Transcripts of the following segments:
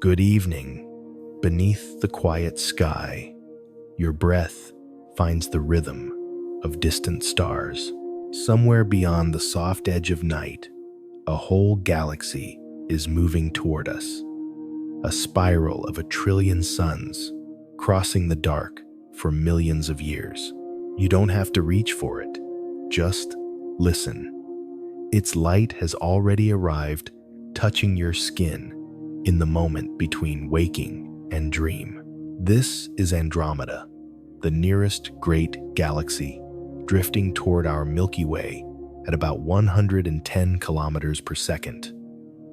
Good evening. Beneath the quiet sky, your breath finds the rhythm of distant stars. Somewhere beyond the soft edge of night, a whole galaxy is moving toward us. A spiral of 1 trillion suns crossing the dark for millions of years. You don't have to reach for it. Just listen. Its light has already arrived, touching your skin in the moment between waking and dream. This is Andromeda, the nearest great galaxy, drifting toward our Milky Way at about 110 kilometers per second.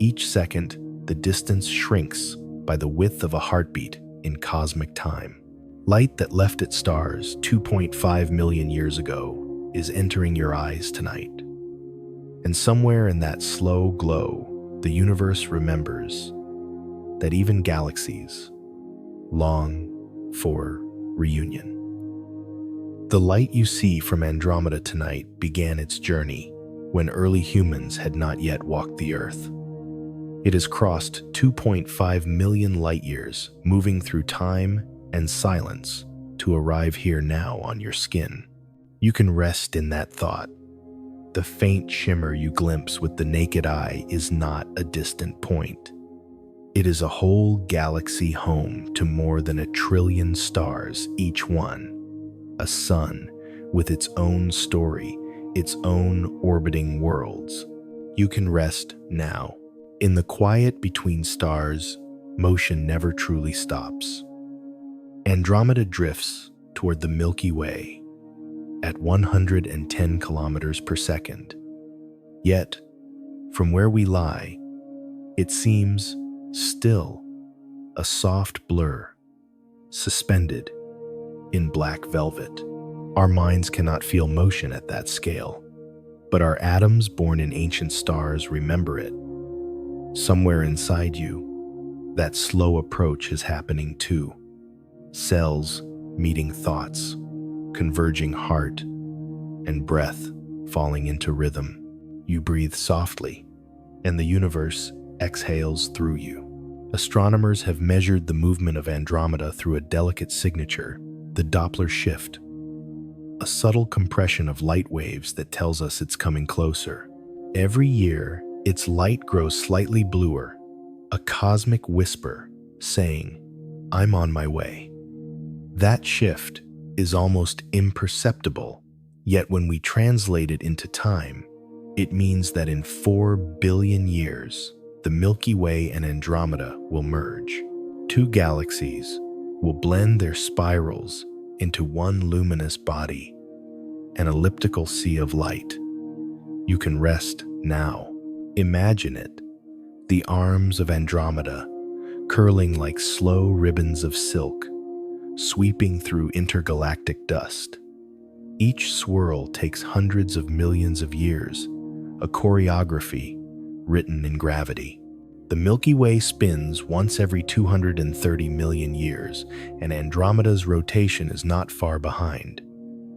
Each second, the distance shrinks by the width of a heartbeat in cosmic time. Light that left its stars 2.5 million years ago is entering your eyes tonight. And somewhere in that slow glow, the universe remembers that even galaxies long for reunion. The light you see from Andromeda tonight began its journey when early humans had not yet walked the Earth. It has crossed 2.5 million light years, moving through time and silence to arrive here now on your skin. You can rest in that thought. The faint shimmer you glimpse with the naked eye is not a distant point. It is a whole galaxy home to more than 1 trillion stars, each one. A sun with its own story, its own orbiting worlds. You can rest now. In the quiet between stars, motion never truly stops. Andromeda drifts toward the Milky Way at 110 kilometers per second. Yet, from where we lie, it seems still, a soft blur, suspended in black velvet. Our minds cannot feel motion at that scale, but our atoms born in ancient stars remember it. Somewhere inside you, that slow approach is happening too. Cells meeting thoughts, converging heart and breath falling into rhythm. You breathe softly, and the universe exhales through you. Astronomers have measured the movement of Andromeda through a delicate signature, the Doppler shift, a subtle compression of light waves that tells us it's coming closer. Every year, its light grows slightly bluer, a cosmic whisper saying, "I'm on my way." That shift is almost imperceptible, yet when we translate it into time, it means that in 4 billion years, the Milky Way and Andromeda will merge. 2 galaxies will blend their spirals into one luminous body, an elliptical sea of light. You can rest now. Imagine it, the arms of Andromeda curling like slow ribbons of silk, sweeping through intergalactic dust. Each swirl takes hundreds of millions of years, a choreography written in gravity. The Milky Way spins once every 230 million years, and Andromeda's rotation is not far behind.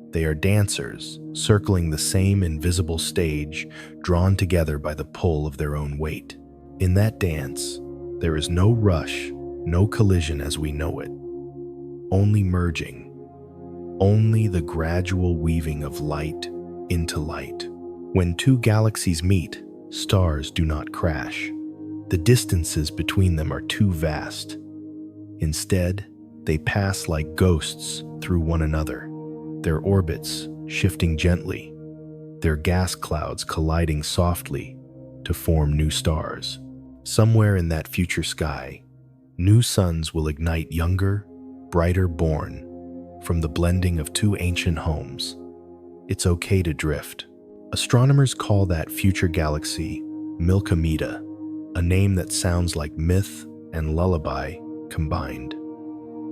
They are dancers, circling the same invisible stage, drawn together by the pull of their own weight. In that dance, there is no rush, no collision as we know it. Only merging, only the gradual weaving of light into light. When 2 galaxies meet, stars do not crash. The distances between them are too vast. Instead, they pass like ghosts through one another, their orbits shifting gently, their gas clouds colliding softly to form new stars. Somewhere in that future sky, new suns will ignite younger, brighter born from the blending of 2 ancient homes. It's okay to drift. Astronomers call that future galaxy Milkomeda, a name that sounds like myth and lullaby combined.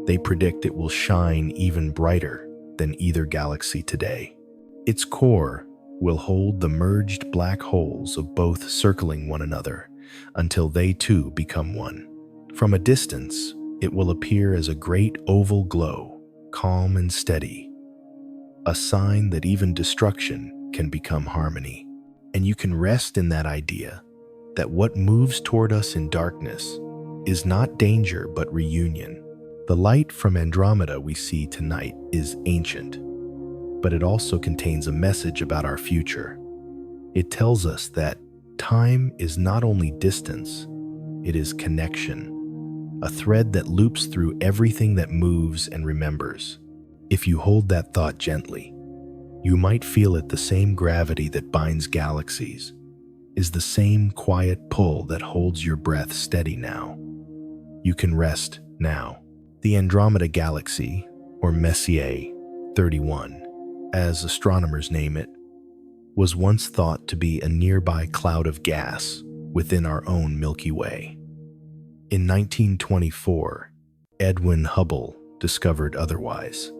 They predict it will shine even brighter than either galaxy today. Its core will hold the merged black holes of both circling one another until they too become one. From a distance, it will appear as a great oval glow, calm and steady, a sign that even destruction can become harmony. And you can rest in that idea that what moves toward us in darkness is not danger but reunion. The light from Andromeda we see tonight is ancient, but it also contains a message about our future. It tells us that time is not only distance, it is connection, a thread that loops through everything that moves and remembers. If you hold that thought gently, you might feel it. The same gravity that binds galaxies is the same quiet pull that holds your breath steady now. You can rest now. The Andromeda Galaxy, or Messier 31, as astronomers name it, was once thought to be a nearby cloud of gas within our own Milky Way. In 1924, Edwin Hubble discovered otherwise.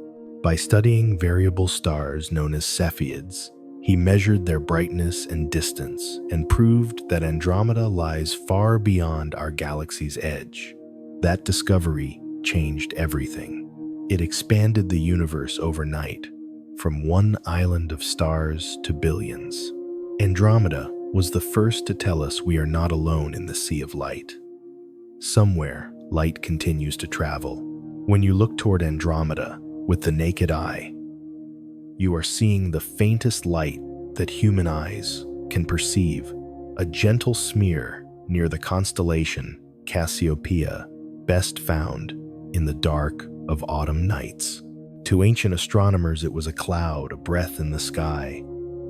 By studying variable stars known as Cepheids, he measured their brightness and distance and proved that Andromeda lies far beyond our galaxy's edge. That discovery changed everything. It expanded the universe overnight, from one island of stars to billions. Andromeda was the first to tell us we are not alone in the sea of light. Somewhere, light continues to travel. When you look toward Andromeda with the naked eye, you are seeing the faintest light that human eyes can perceive, a gentle smear near the constellation Cassiopeia, best found in the dark of autumn nights. To ancient astronomers, it was a cloud, a breath in the sky.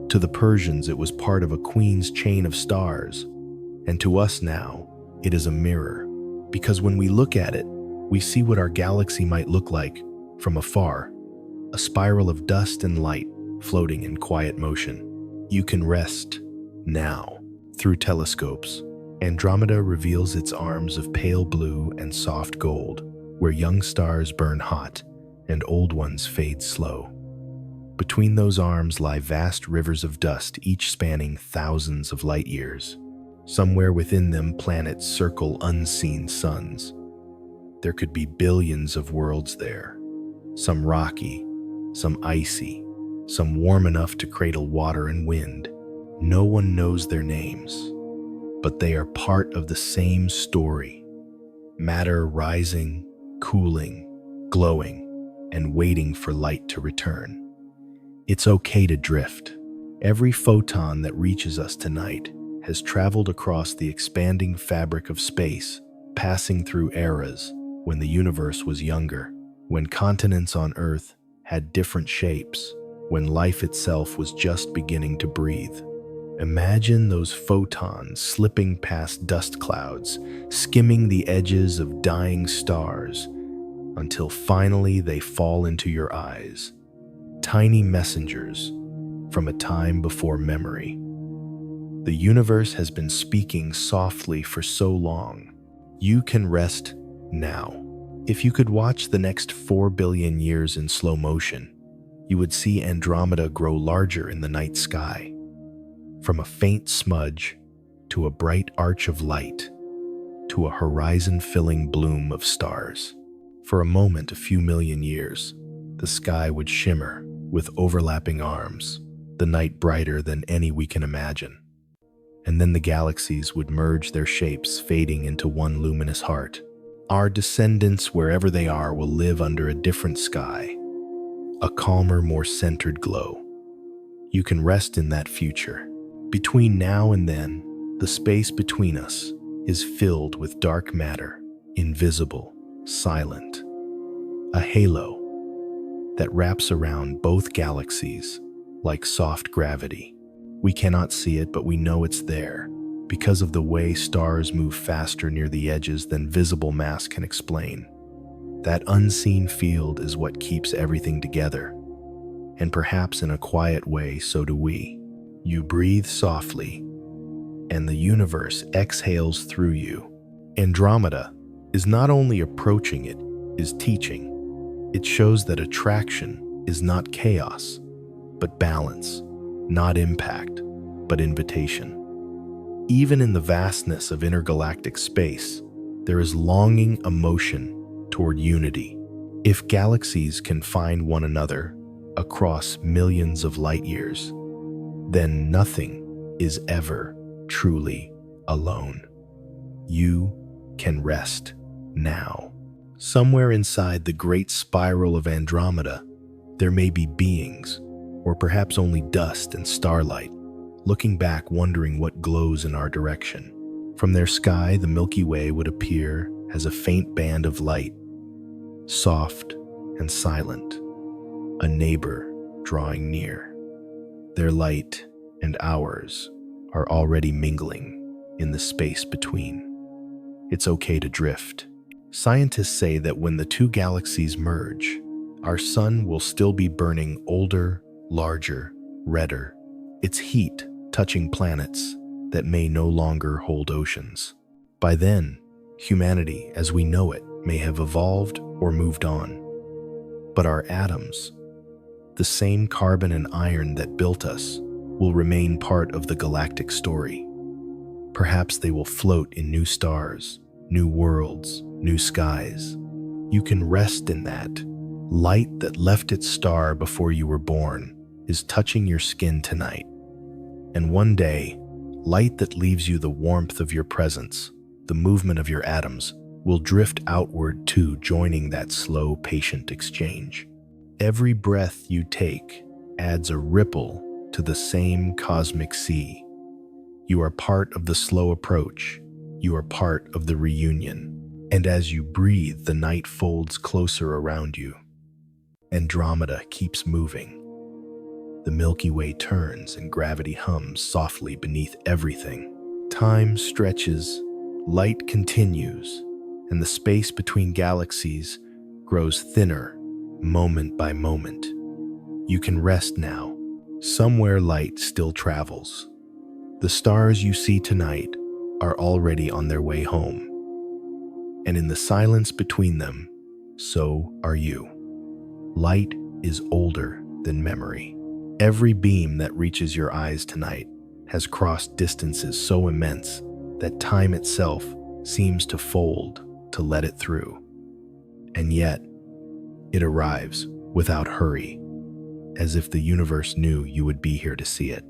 To the Persians, it was part of a queen's chain of stars. And to us now, it is a mirror. Because when we look at it, we see what our galaxy might look like from afar, a spiral of dust and light floating in quiet motion. You can rest now. Through telescopes, Andromeda reveals its arms of pale blue and soft gold, where young stars burn hot and old ones fade slow. Between those arms lie vast rivers of dust, each spanning thousands of light years. Somewhere within them, planets circle unseen suns. There could be billions of worlds there, some rocky, some icy, some warm enough to cradle water and wind. No one knows their names, but they are part of the same story. Matter rising, cooling, glowing, and waiting for light to return. It's okay to drift. Every photon that reaches us tonight has traveled across the expanding fabric of space, passing through eras when the universe was younger, when continents on Earth had different shapes, when life itself was just beginning to breathe. Imagine those photons slipping past dust clouds, skimming the edges of dying stars, until finally they fall into your eyes. Tiny messengers from a time before memory. The universe has been speaking softly for so long. You can rest now. If you could watch the next 4 billion years in slow motion, you would see Andromeda grow larger in the night sky. From a faint smudge to a bright arch of light to a horizon-filling bloom of stars. For a moment, a few million years, the sky would shimmer with overlapping arms, the night brighter than any we can imagine. And then the galaxies would merge their shapes, fading into one luminous heart. Our descendants, wherever they are, will live under a different sky, a calmer, more centered glow. You can rest in that future. Between now and then, the space between us is filled with dark matter, invisible, silent, a halo that wraps around both galaxies like soft gravity. We cannot see it, but we know it's there because of the way stars move faster near the edges than visible mass can explain. That unseen field is what keeps everything together, and perhaps in a quiet way, so do we. You breathe softly, and the universe exhales through you. Andromeda is not only approaching, it is teaching. It shows that attraction is not chaos, but balance, not impact, but invitation. Even in the vastness of intergalactic space, there is longing, emotion toward unity. If galaxies can find one another across millions of light years, then nothing is ever truly alone. You can rest now. Somewhere inside the great spiral of Andromeda, there may be beings, or perhaps only dust and starlight, looking back wondering what glows in our direction. From their sky, the Milky Way would appear as a faint band of light, soft and silent, a neighbor drawing near. Their light and ours are already mingling in the space between. It's okay to drift. Scientists say that when the two galaxies merge, our sun will still be burning older, larger, redder, its heat touching planets that may no longer hold oceans. By then, humanity as we know it may have evolved or moved on. But our atoms, the same carbon and iron that built us, will remain part of the galactic story. Perhaps they will float in new stars, new worlds, new skies. You can rest in that. Light that left its star before you were born is touching your skin tonight. And one day, light that leaves you the warmth of your presence, the movement of your atoms, will drift outward too, joining that slow, patient exchange. Every breath you take adds a ripple to the same cosmic sea. You are part of the slow approach. You are part of the reunion. And as you breathe, the night folds closer around you. Andromeda keeps moving. The Milky Way turns and gravity hums softly beneath everything. Time stretches, light continues, and the space between galaxies grows thinner moment by moment. You can rest now. Somewhere light still travels. The stars you see tonight are already on their way home. And in the silence between them, so are you. Light is older than memory. Every beam that reaches your eyes tonight has crossed distances so immense that time itself seems to fold to let it through. And yet, it arrives without hurry, as if the universe knew you would be here to see it.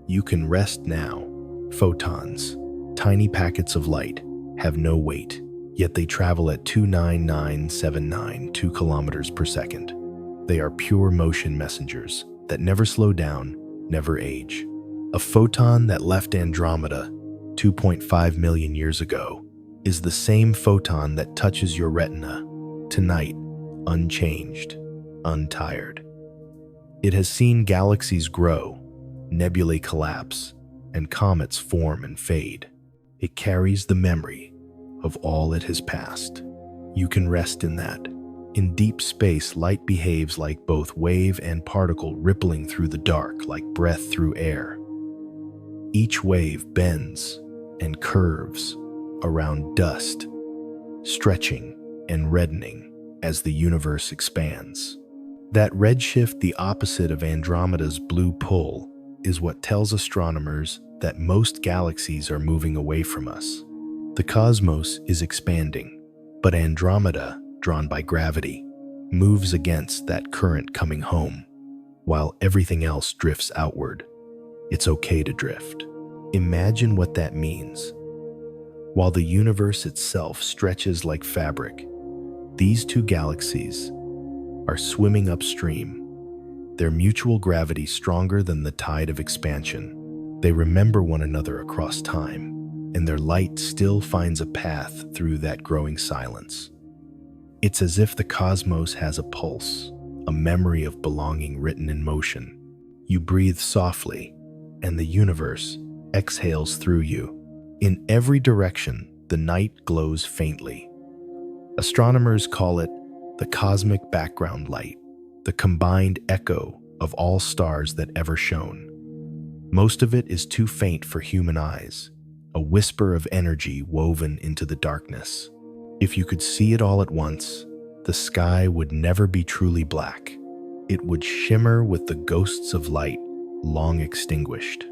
You can rest now. Photons, tiny packets of light, have no weight, yet they travel at 299,792 kilometers per second. They are pure motion messengers that never slow down, never age. A photon that left Andromeda 2.5 million years ago is the same photon that touches your retina tonight, unchanged, untired. It has seen galaxies grow, nebulae collapse, and comets form and fade. It carries the memory of all it has passed. You can rest in that. In deep space, light behaves like both wave and particle, rippling through the dark like breath through air. Each wave bends and curves around dust, stretching and reddening as the universe expands. That redshift, the opposite of Andromeda's blue pull, is what tells astronomers that most galaxies are moving away from us. The cosmos is expanding, but Andromeda, drawn by gravity, moves against that current coming home, while everything else drifts outward. It's okay to drift. Imagine what that means. While the universe itself stretches like fabric, these two galaxies are swimming upstream, their mutual gravity stronger than the tide of expansion. They remember one another across time, and their light still finds a path through that growing silence. It's as if the cosmos has a pulse, a memory of belonging written in motion. You breathe softly, and the universe exhales through you. In every direction, the night glows faintly. Astronomers call it the cosmic background light, the combined echo of all stars that ever shone. Most of it is too faint for human eyes, a whisper of energy woven into the darkness. If you could see it all at once, the sky would never be truly black. It would shimmer with the ghosts of light long extinguished.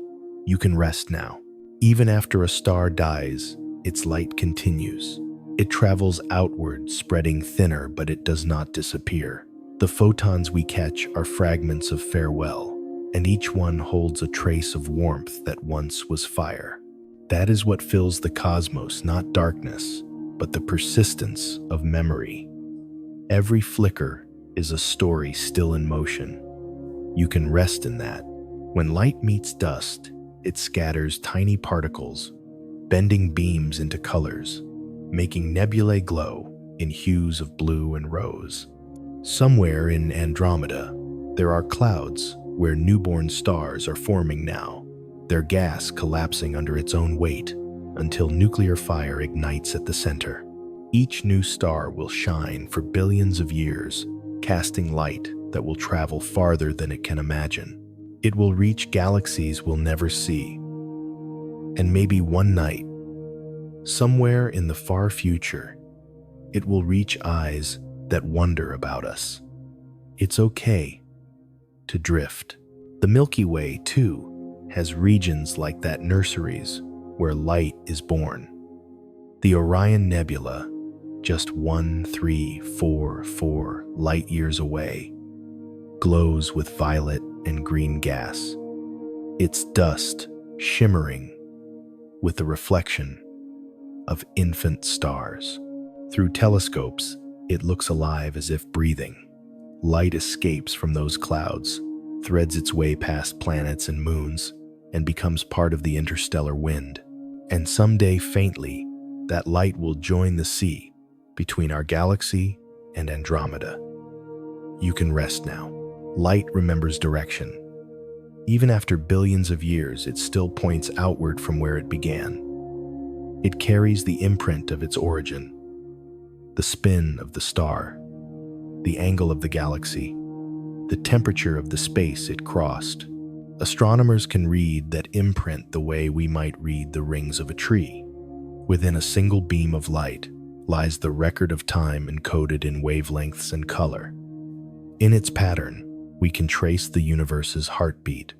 You can rest now. Even after a star dies, its light continues. It travels outward, spreading thinner, but it does not disappear. The photons we catch are fragments of farewell, and each one holds a trace of warmth that once was fire. That is what fills the cosmos, not darkness, but the persistence of memory. Every flicker is a story still in motion. You can rest in that. When light meets dust, it scatters tiny particles, bending beams into colors, making nebulae glow in hues of blue and rose. Somewhere in Andromeda, there are clouds where newborn stars are forming now, their gas collapsing under its own weight until nuclear fire ignites at the center. Each new star will shine for billions of years, casting light that will travel farther than it can imagine. It will reach galaxies we'll never see. And maybe one night, somewhere in the far future, it will reach eyes that wonder about us. It's okay to drift. The Milky Way, too, has regions like that, nurseries where light is born. The Orion Nebula, just 1344 light years away, glows with violet and green gas, its dust shimmering with the reflection of infant stars. Through telescopes, it looks alive as if breathing. Light escapes from those clouds, threads its way past planets and moons, and becomes part of the interstellar wind. And someday, faintly, that light will join the sea between our galaxy and Andromeda. You can rest now. Light remembers direction. Even after billions of years, it still points outward from where it began. It carries the imprint of its origin, the spin of the star, the angle of the galaxy, the temperature of the space it crossed. Astronomers can read that imprint the way we might read the rings of a tree. Within a single beam of light lies the record of time encoded in wavelengths and color. In its pattern, we can trace the universe's heartbeat.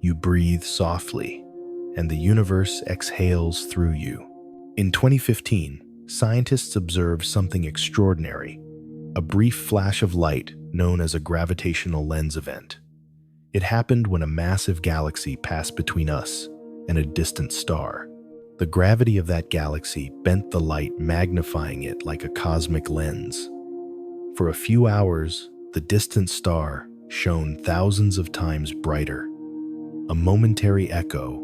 You breathe softly, and the universe exhales through you. In 2015, scientists observed something extraordinary, a brief flash of light known as a gravitational lens event. It happened when a massive galaxy passed between us and a distant star. The gravity of that galaxy bent the light, magnifying it like a cosmic lens. For a few hours, the distant star shone thousands of times brighter. A momentary echo,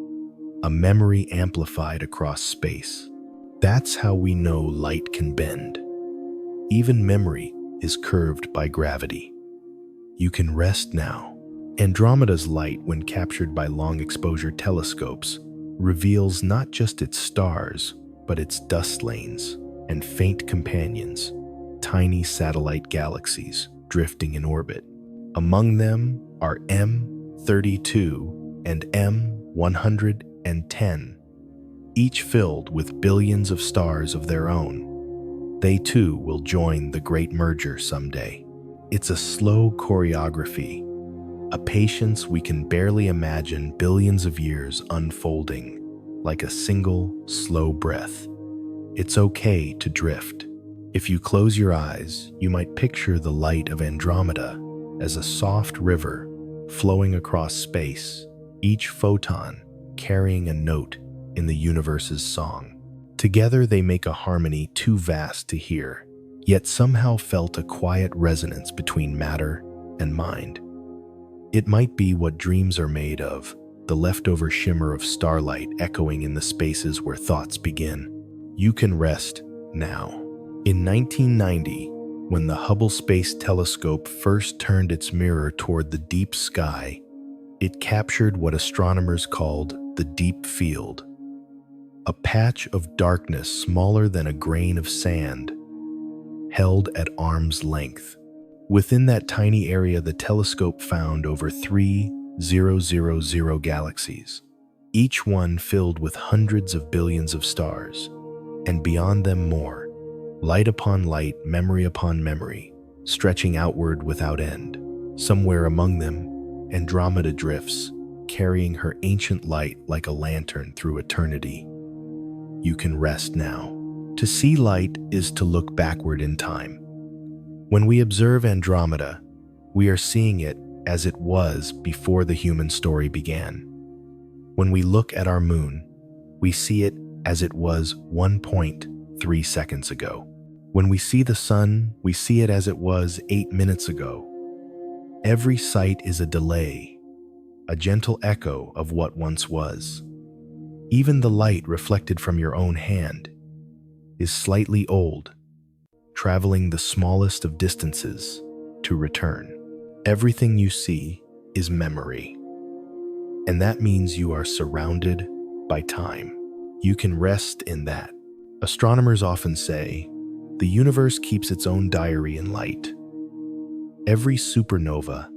a memory amplified across space. That's how we know light can bend. Even memory is curved by gravity. You can rest now. Andromeda's light, when captured by long-exposure telescopes, reveals not just its stars, but its dust lanes and faint companions, tiny satellite galaxies drifting in orbit. Among them are M32 and M110, each filled with billions of stars of their own. They too will join the great merger someday. It's a slow choreography, a patience we can barely imagine, billions of years unfolding like a single slow breath. It's okay to drift. If you close your eyes, you might picture the light of Andromeda as a soft river flowing across space, each photon carrying a note in the universe's song. Together they make a harmony too vast to hear, yet somehow felt a quiet resonance between matter and mind. It might be what dreams are made of, the leftover shimmer of starlight echoing in the spaces where thoughts begin. You can rest now. In 1990, when the Hubble Space Telescope first turned its mirror toward the deep sky, it captured what astronomers called the deep field, a patch of darkness smaller than a grain of sand, held at arm's length. Within that tiny area, the telescope found over 3,000 galaxies, each one filled with hundreds of billions of stars, and beyond them more, light upon light, memory upon memory, stretching outward without end. Somewhere among them, Andromeda drifts, carrying her ancient light like a lantern through eternity. You can rest now. To see light is to look backward in time. When we observe Andromeda, we are seeing it as it was before the human story began. When we look at our moon, we see it as it was one point 3 seconds ago. When we see the sun, we see it as it was 8 minutes ago. Every sight is a delay, a gentle echo of what once was. Even the light reflected from your own hand is slightly old, traveling the smallest of distances to return. Everything you see is memory, and that means you are surrounded by time. You can rest in that. Astronomers often say, the universe keeps its own diary in light. Every supernova,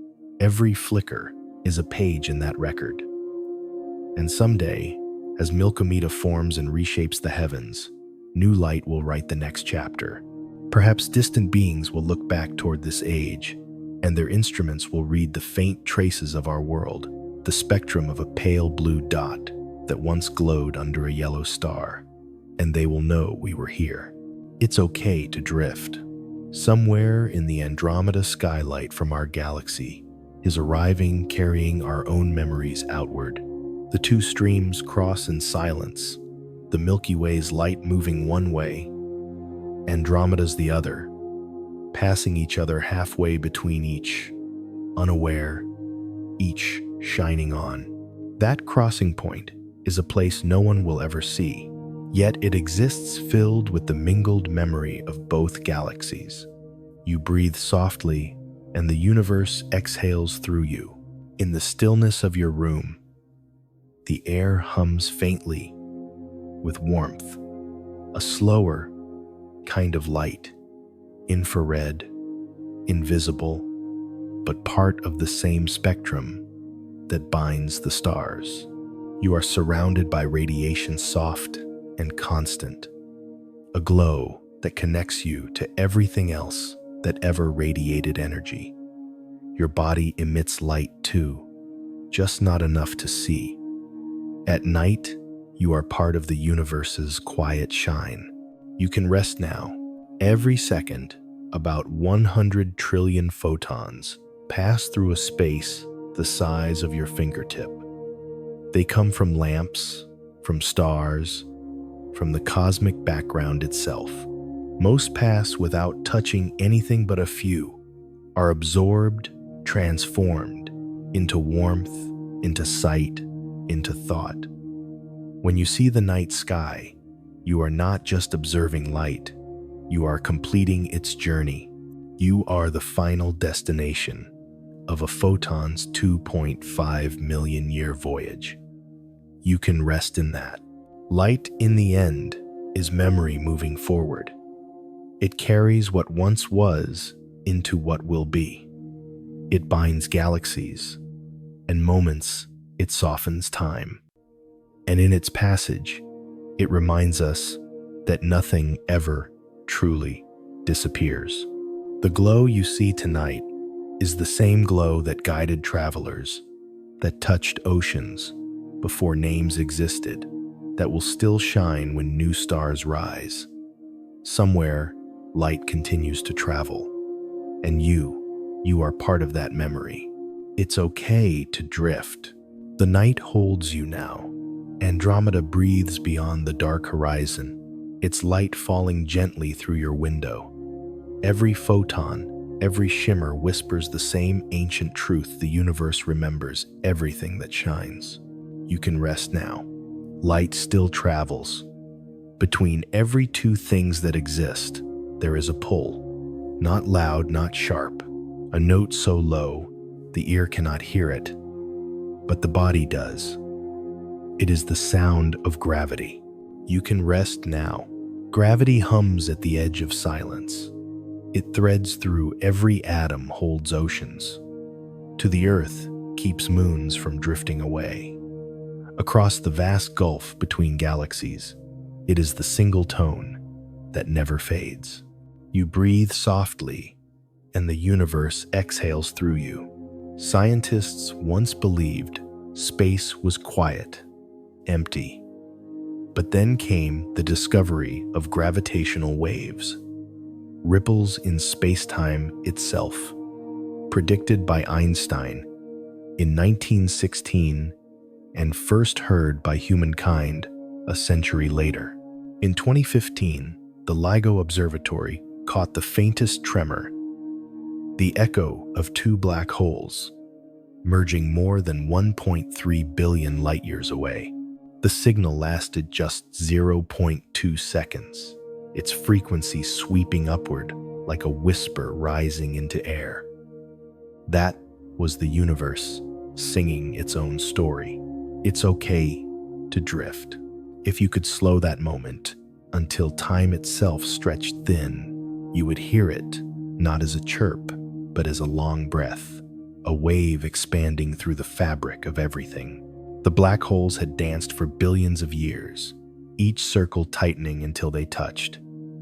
every flicker is a page in that record. And someday, as Milkomeda forms and reshapes the heavens, new light will write the next chapter. Perhaps distant beings will look back toward this age, and their instruments will read the faint traces of our world, the spectrum of a pale blue dot that once glowed under a yellow star, and they will know we were here. It's okay to drift. Somewhere in the Andromeda skylight from our galaxy is arriving, carrying our own memories outward. The two streams cross in silence, the Milky Way's light moving one way, Andromeda's the other, passing each other halfway between each, unaware, each shining on. That crossing point is a place no one will ever see, yet it exists filled with the mingled memory of both galaxies. You breathe softly, and the universe exhales through you. In the stillness of your room, the air hums faintly with warmth, a slower kind of light, infrared, invisible, but part of the same spectrum that binds the stars. You are surrounded by radiation soft and constant, a glow that connects you to everything else that ever radiated energy. Your body emits light too, just not enough to see. At night, you are part of the universe's quiet shine. You can rest now. Every second, about 100 trillion photons pass through a space the size of your fingertip. They come from lamps, from stars, from the cosmic background itself. Most pass without touching anything, but a few are absorbed, transformed into warmth, into sight, into thought. When you see the night sky, you are not just observing light, you are completing its journey. You are the final destination of a photon's 2.5 million year voyage. You can rest in that. Light, in the end, is memory moving forward. It carries what once was into what will be. It binds galaxies, and moments it softens time. And in its passage, it reminds us that nothing ever truly disappears. The glow you see tonight is the same glow that guided travelers, that touched oceans before names existed, that will still shine when new stars rise. Somewhere, light continues to travel, and you are part of that memory. It's okay to drift. The night holds you now. Andromeda breathes beyond the dark horizon, its light falling gently through your window. Every photon, every shimmer whispers the same ancient truth: the universe remembers everything that shines. You can rest now. Light still travels. Between every two things that exist, there is a pull. Not loud, not sharp. A note so low, the ear cannot hear it, but the body does. It is the sound of gravity. You can rest now. Gravity hums at the edge of silence. It threads through every atom, holds oceans. To the earth, keeps moons from drifting away. Across the vast gulf between galaxies, it is the single tone that never fades. You breathe softly, and the universe exhales through you. Scientists once believed space was quiet, empty. But then came the discovery of gravitational waves, ripples in space-time itself, predicted by Einstein in 1916 and first heard by humankind a century later. In 2015, the LIGO observatory caught the faintest tremor, the echo of two black holes, merging more than 1.3 billion light-years away. The signal lasted just 0.2 seconds, its frequency sweeping upward like a whisper rising into air. That was the universe singing its own story. It's okay to drift. If you could slow that moment until time itself stretched thin, you would hear it not as a chirp, but as a long breath, a wave expanding through the fabric of everything. The black holes had danced for billions of years, each circle tightening until they touched,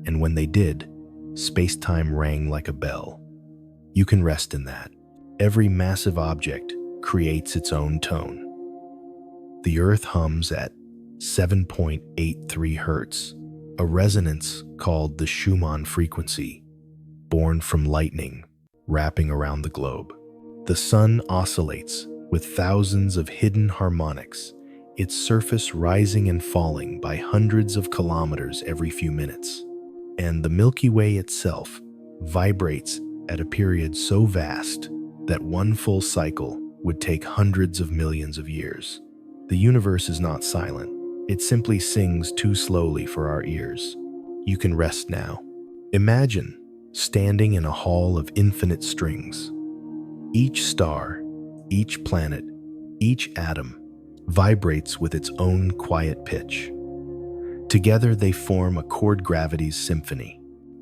and when they did, space-time rang like a bell. You can rest in that. Every massive object creates its own tone. The Earth hums at 7.83 Hertz, a resonance called the Schumann frequency, born from lightning wrapping around the globe. The Sun oscillates with thousands of hidden harmonics, its surface rising and falling by hundreds of kilometers every few minutes. And the Milky Way itself vibrates at a period so vast that one full cycle would take hundreds of millions of years. The universe is not silent. It simply sings too slowly for our ears. You can rest now. Imagine standing in a hall of infinite strings. Each star, each planet, each atom vibrates with its own quiet pitch. Together they form a chord gravity's symphony.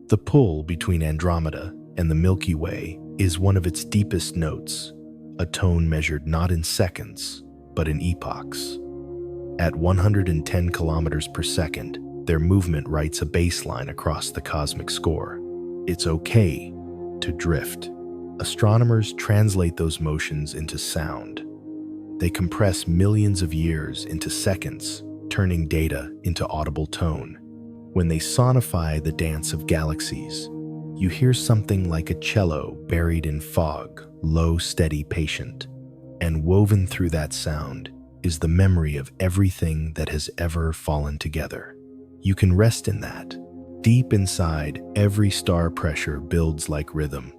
The pull between Andromeda and the Milky Way is one of its deepest notes, a tone measured not in seconds, but in epochs. At 110 kilometers per second, their movement writes a bass line across the cosmic score. It's okay to drift. Astronomers translate those motions into sound. They compress millions of years into seconds, turning data into audible tone. When they sonify the dance of galaxies, you hear something like a cello buried in fog, low, steady, patient. And woven through that sound is the memory of everything that has ever fallen together. You can rest in that. Deep inside, every star pressure builds like rhythm.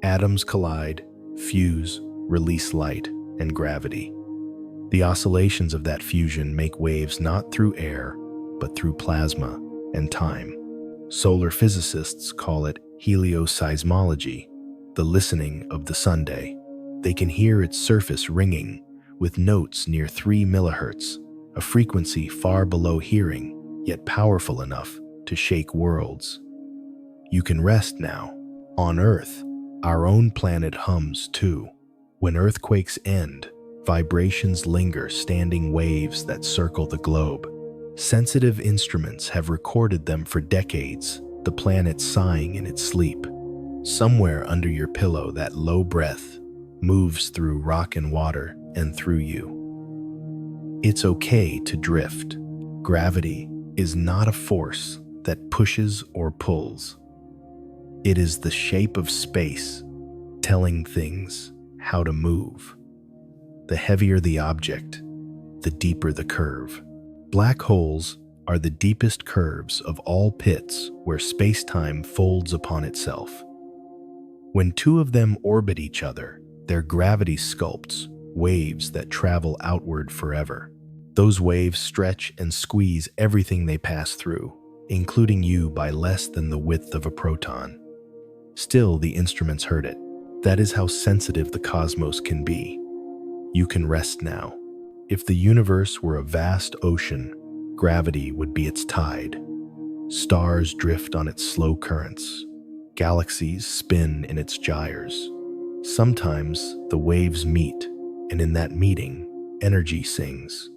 Atoms collide, fuse, release light and gravity. The oscillations of that fusion make waves not through air, but through plasma and time. Solar physicists call it helioseismology, the listening of the Sunday. They can hear its surface ringing with notes near 3 millihertz, a frequency far below hearing, yet powerful enough to shake worlds. You can rest now. On Earth, our own planet hums too. When earthquakes end, vibrations linger, standing waves that circle the globe. Sensitive instruments have recorded them for decades, the planet sighing in its sleep. Somewhere under your pillow, that low breath moves through rock and water and through you. It's okay to drift. Gravity is not a force that pushes or pulls. It is the shape of space, telling things how to move. The heavier the object, the deeper the curve. Black holes are the deepest curves of all pits where space-time folds upon itself. When two of them orbit each other, their gravity sculpts waves that travel outward forever. Those waves stretch and squeeze everything they pass through, including you by less than the width of a proton. Still, the instruments heard it. That is how sensitive the cosmos can be. You can rest now. If the universe were a vast ocean, gravity would be its tide. Stars drift on its slow currents. Galaxies spin in its gyres. Sometimes the waves meet, and in that meeting, energy sings.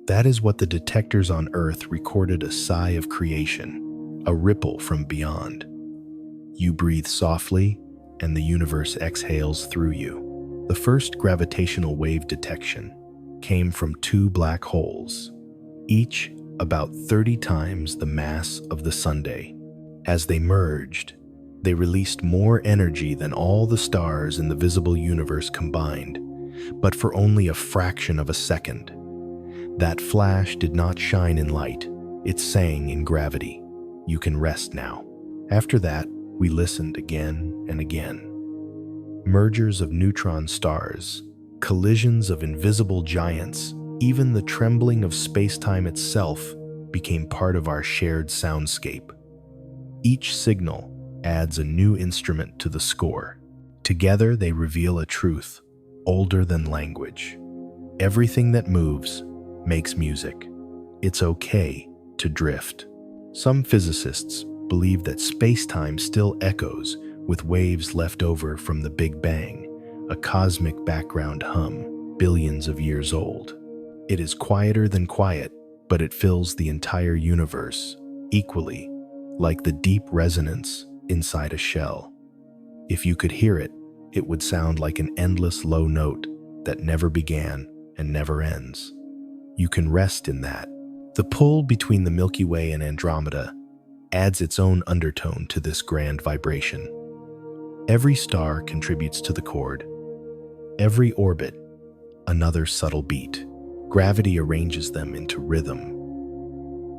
That is what the detectors on Earth recorded: a sigh of creation, a ripple from beyond. You breathe softly, and the universe exhales through you. The first gravitational wave detection came from two black holes, each about 30 times the mass of the Sunday. As they merged, they released more energy than all the stars in the visible universe combined, but for only a fraction of a second. That flash did not shine in light, it sang in gravity. You can rest now. After that, we listened again and again. Mergers of neutron stars, collisions of invisible giants, even the trembling of space-time itself became part of our shared soundscape. Each signal adds a new instrument to the score. Together, they reveal a truth older than language. Everything that moves makes music. It's okay to drift. Some physicists believe that space-time still echoes with waves left over from the Big Bang, a cosmic background hum billions of years old. It is quieter than quiet, but it fills the entire universe equally, like the deep resonance inside a shell. If you could hear it, it would sound like an endless low note that never began and never ends. You can rest in that. The pull between the Milky Way and Andromeda adds its own undertone to this grand vibration. Every star contributes to the chord. Every orbit, another subtle beat. Gravity arranges them into rhythm,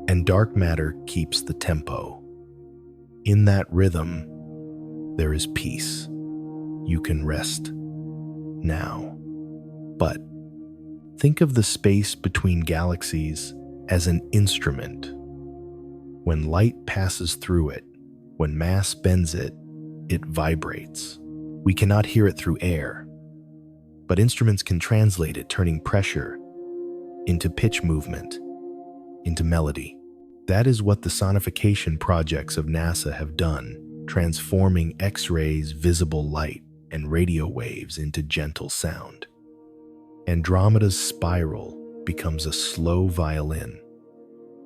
and dark matter keeps the tempo. In that rhythm, there is peace. You can rest now. But think of the space between galaxies as an instrument. When light passes through it, when mass bends it, it vibrates. We cannot hear it through air, but instruments can translate it, turning pressure into pitch movement, into melody. That is what the sonification projects of NASA have done, transforming X-rays, visible light, and radio waves into gentle sound. Andromeda's spiral becomes a slow violin.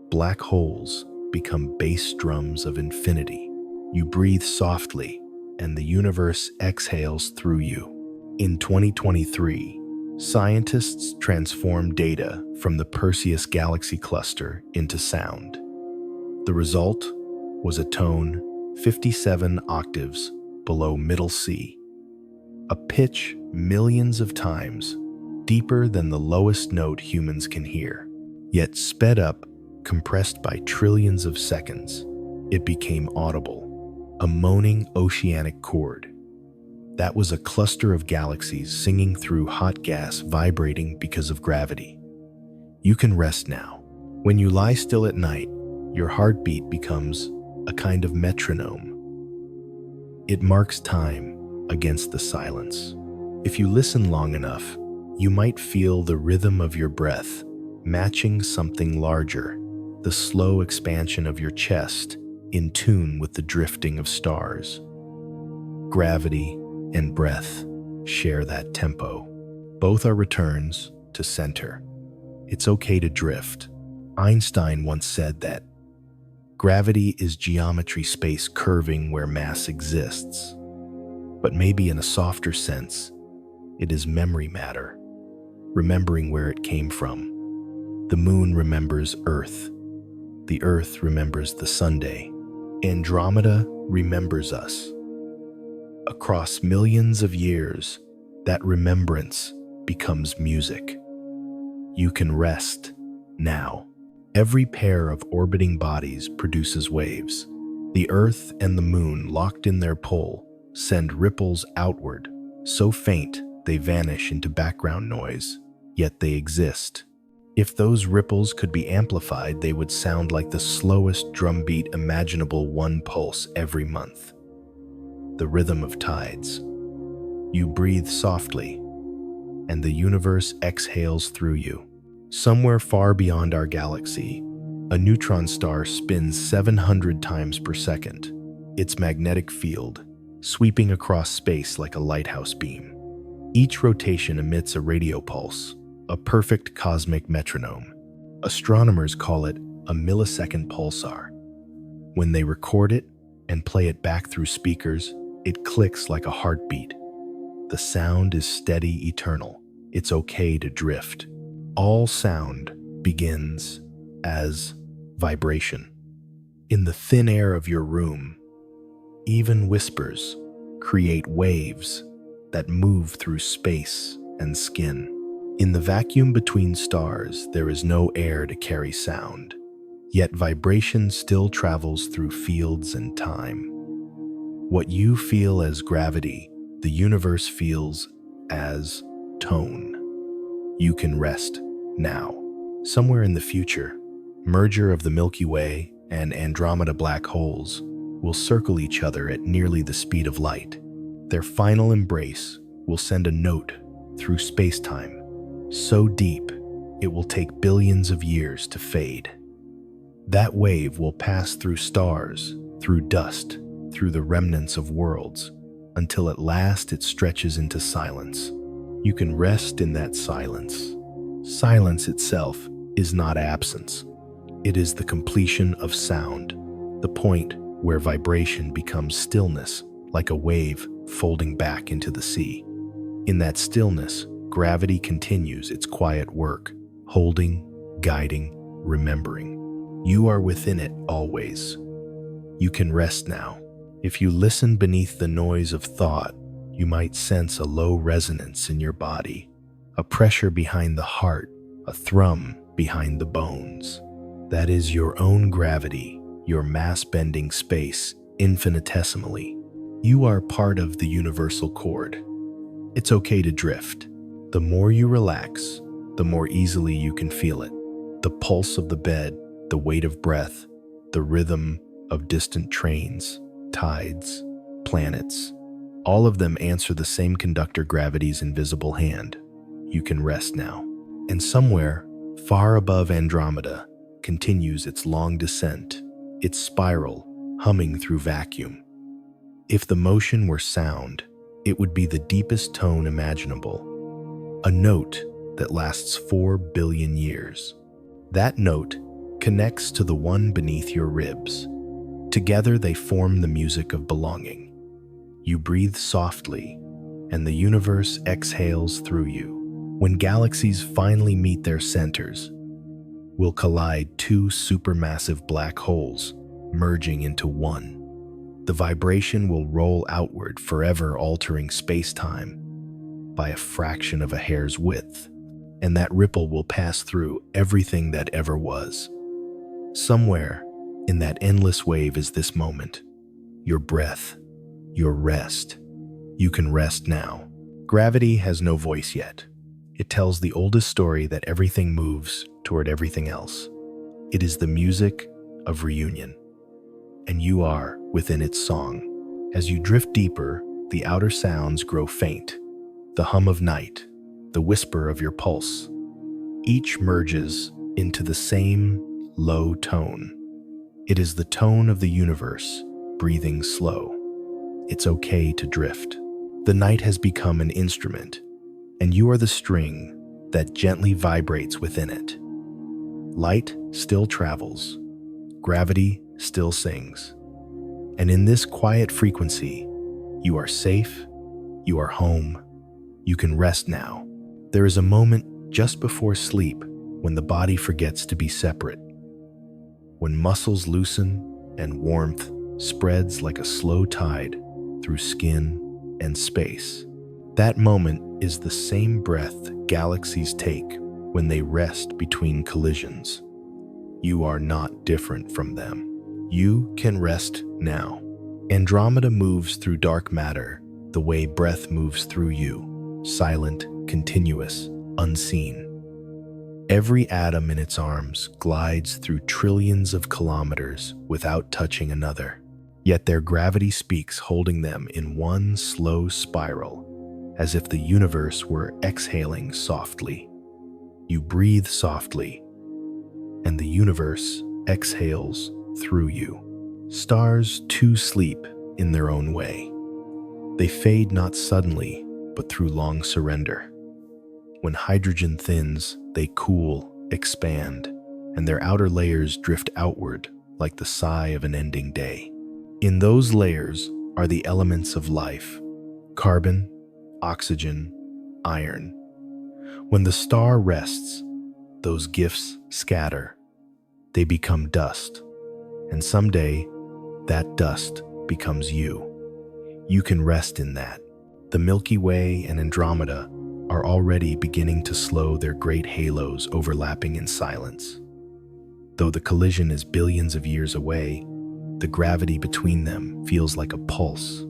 Black holes become bass drums of infinity. You breathe softly, and the universe exhales through you. In 2023, scientists transformed data from the Perseus galaxy cluster into sound. The result was a tone 57 octaves below middle C, a pitch millions of times deeper than the lowest note humans can hear. Yet sped up, compressed by trillions of seconds, it became audible, a moaning oceanic chord. That was a cluster of galaxies singing through hot gas, vibrating because of gravity. You can rest now. When you lie still at night, your heartbeat becomes a kind of metronome. It marks time against the silence. If you listen long enough, you might feel the rhythm of your breath matching something larger, the slow expansion of your chest in tune with the drifting of stars. Gravity and breath share that tempo. Both are returns to center. It's okay to drift. Einstein once said that gravity is geometry space curving where mass exists. But maybe in a softer sense, it is memory matter, remembering where it came from. The moon remembers Earth. The Earth remembers the Sunday. Andromeda remembers us. Across millions of years, that remembrance becomes music. You can rest now. Every pair of orbiting bodies produces waves. The Earth and the Moon, locked in their pull, send ripples outward, so faint they vanish into background noise, yet they exist. If those ripples could be amplified, they would sound like the slowest drumbeat imaginable, one pulse every month. The rhythm of tides. You breathe softly, and the universe exhales through you. Somewhere far beyond our galaxy, a neutron star spins 700 times per second, its magnetic field sweeping across space like a lighthouse beam. Each rotation emits a radio pulse, a perfect cosmic metronome. Astronomers call it a millisecond pulsar. When they record it and play it back through speakers, it clicks like a heartbeat. The sound is steady, eternal. It's okay to drift. All sound begins as vibration. In the thin air of your room, even whispers create waves that move through space and skin. In the vacuum between stars, there is no air to carry sound. Yet vibration still travels through fields and time. What you feel as gravity, the universe feels as tone. You can rest now. Somewhere in the future, merger of the Milky Way and Andromeda black holes will circle each other at nearly the speed of light. Their final embrace will send a note through space-time so deep it will take billions of years to fade. That wave will pass through stars, through dust, through the remnants of worlds, until at last it stretches into silence. You can rest in that silence. Silence itself is not absence. It is the completion of sound, the point where vibration becomes stillness, like a wave folding back into the sea. In that stillness, gravity continues its quiet work, holding, guiding, remembering. You are within it always. You can rest now. If you listen beneath the noise of thought, you might sense a low resonance in your body, a pressure behind the heart, a thrum behind the bones. That is your own gravity, your mass-bending space, infinitesimally. You are part of the universal chord. It's okay to drift. The more you relax, the more easily you can feel it. The pulse of the bed, the weight of breath, the rhythm of distant trains, tides, planets, all of them answer the same conductor gravity's invisible hand. You can rest now. And somewhere, far above Andromeda, continues its long descent, its spiral, humming through vacuum. If the motion were sound, it would be the deepest tone imaginable, a note that lasts 4 billion years. That note connects to the one beneath your ribs. Together they form the music of belonging. You breathe softly, and the universe exhales through you. When galaxies finally meet their centers, will collide two supermassive black holes, merging into one. The vibration will roll outward, forever altering space-time by a fraction of a hair's width, and that ripple will pass through everything that ever was. Somewhere in that endless wave is this moment, your breath, your rest. You can rest now. Gravity has no voice yet. It tells the oldest story that everything moves toward everything else. It is the music of reunion, and you are within its song. As you drift deeper, the outer sounds grow faint. The hum of night, the whisper of your pulse. Each merges into the same low tone. It is the tone of the universe, breathing slow. It's okay to drift. The night has become an instrument, and you are the string that gently vibrates within it. Light still travels. Gravity still sings. And in this quiet frequency, you are safe, you are home, you can rest now. There is a moment just before sleep when the body forgets to be separate, when muscles loosen and warmth spreads like a slow tide through skin and space. That moment is the same breath galaxies take when they rest between collisions. You are not different from them. You can rest now. Andromeda moves through dark matter the way breath moves through you, silent, continuous, unseen. Every atom in its arms glides through trillions of kilometers without touching another. Yet their gravity speaks, holding them in one slow spiral, as if the universe were exhaling softly. You breathe softly, and the universe exhales through you. Stars too sleep in their own way. They fade not suddenly, but through long surrender. When hydrogen thins, they cool, expand, and their outer layers drift outward like the sigh of an ending day. In those layers are the elements of life: carbon, oxygen, iron. When the star rests, those gifts scatter. They become dust, and someday that dust becomes you. You can rest in that. The Milky Way and Andromeda are already beginning to slow their great halos, overlapping in silence. Though the collision is billions of years away, the gravity between them feels like a pulse,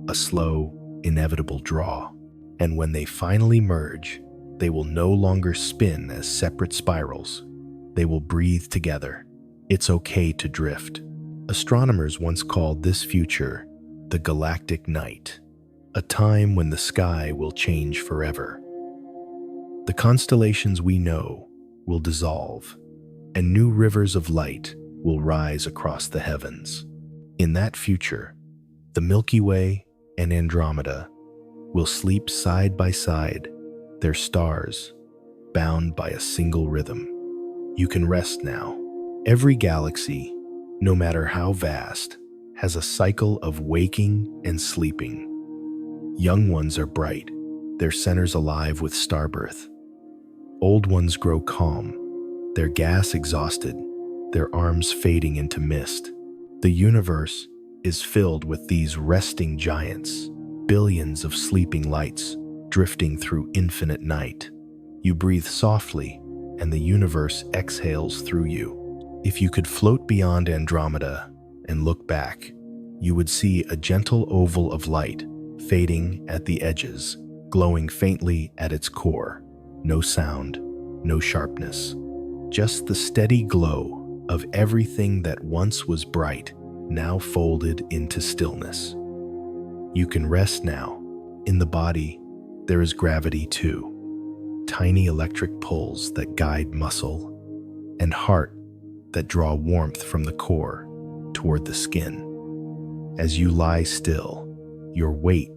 a slow, inevitable draw. And when they finally merge, they will no longer spin as separate spirals. They will breathe together. It's okay to drift. Astronomers once called this future the galactic night, a time when the sky will change forever. The constellations we know will dissolve, and new rivers of light will rise across the heavens. In that future, the Milky Way and Andromeda will sleep side by side, their stars bound by a single rhythm. You can rest now. Every galaxy, no matter how vast, has a cycle of waking and sleeping. Young ones are bright, their centers alive with starbirth. Old ones grow calm, their gas exhausted, their arms fading into mist. The universe is filled with these resting giants, billions of sleeping lights drifting through infinite night. You breathe softly, and the universe exhales through you. If you could float beyond Andromeda and look back, you would see a gentle oval of light fading at the edges, glowing faintly at its core. No sound, no sharpness, just the steady glow of everything that once was bright, now folded into stillness. You can rest now. In the body, there is gravity too. Tiny electric pulls that guide muscle, and heart that draw warmth from the core toward the skin. As you lie still, your weight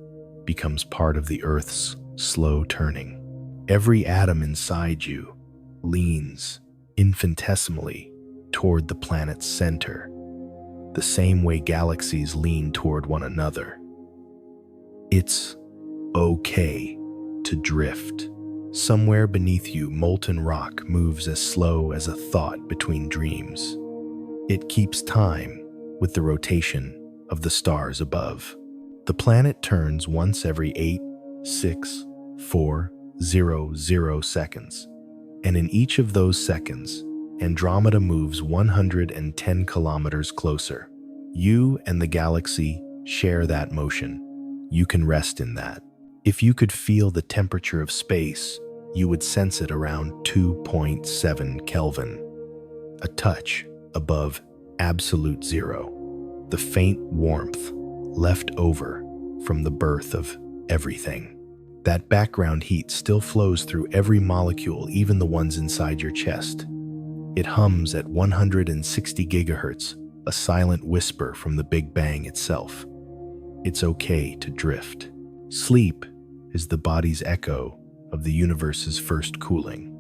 becomes part of the Earth's slow turning. Every atom inside you leans infinitesimally toward the planet's center, the same way galaxies lean toward one another. It's okay to drift. Somewhere beneath you, molten rock moves as slow as a thought between dreams. It keeps time with the rotation of the stars above. The planet turns once every 8, 6, 4, 0, 0 seconds, and in each of those seconds, Andromeda moves 110 kilometers closer. You and the galaxy share that motion. You can rest in that. If you could feel the temperature of space, you would sense it around 2.7 Kelvin, a touch above absolute zero, the faint warmth left over from the birth of everything. That background heat still flows through every molecule, even the ones inside your chest. It hums at 160 gigahertz, a silent whisper from the Big Bang itself. It's okay to drift. Sleep is the body's echo of the universe's first cooling.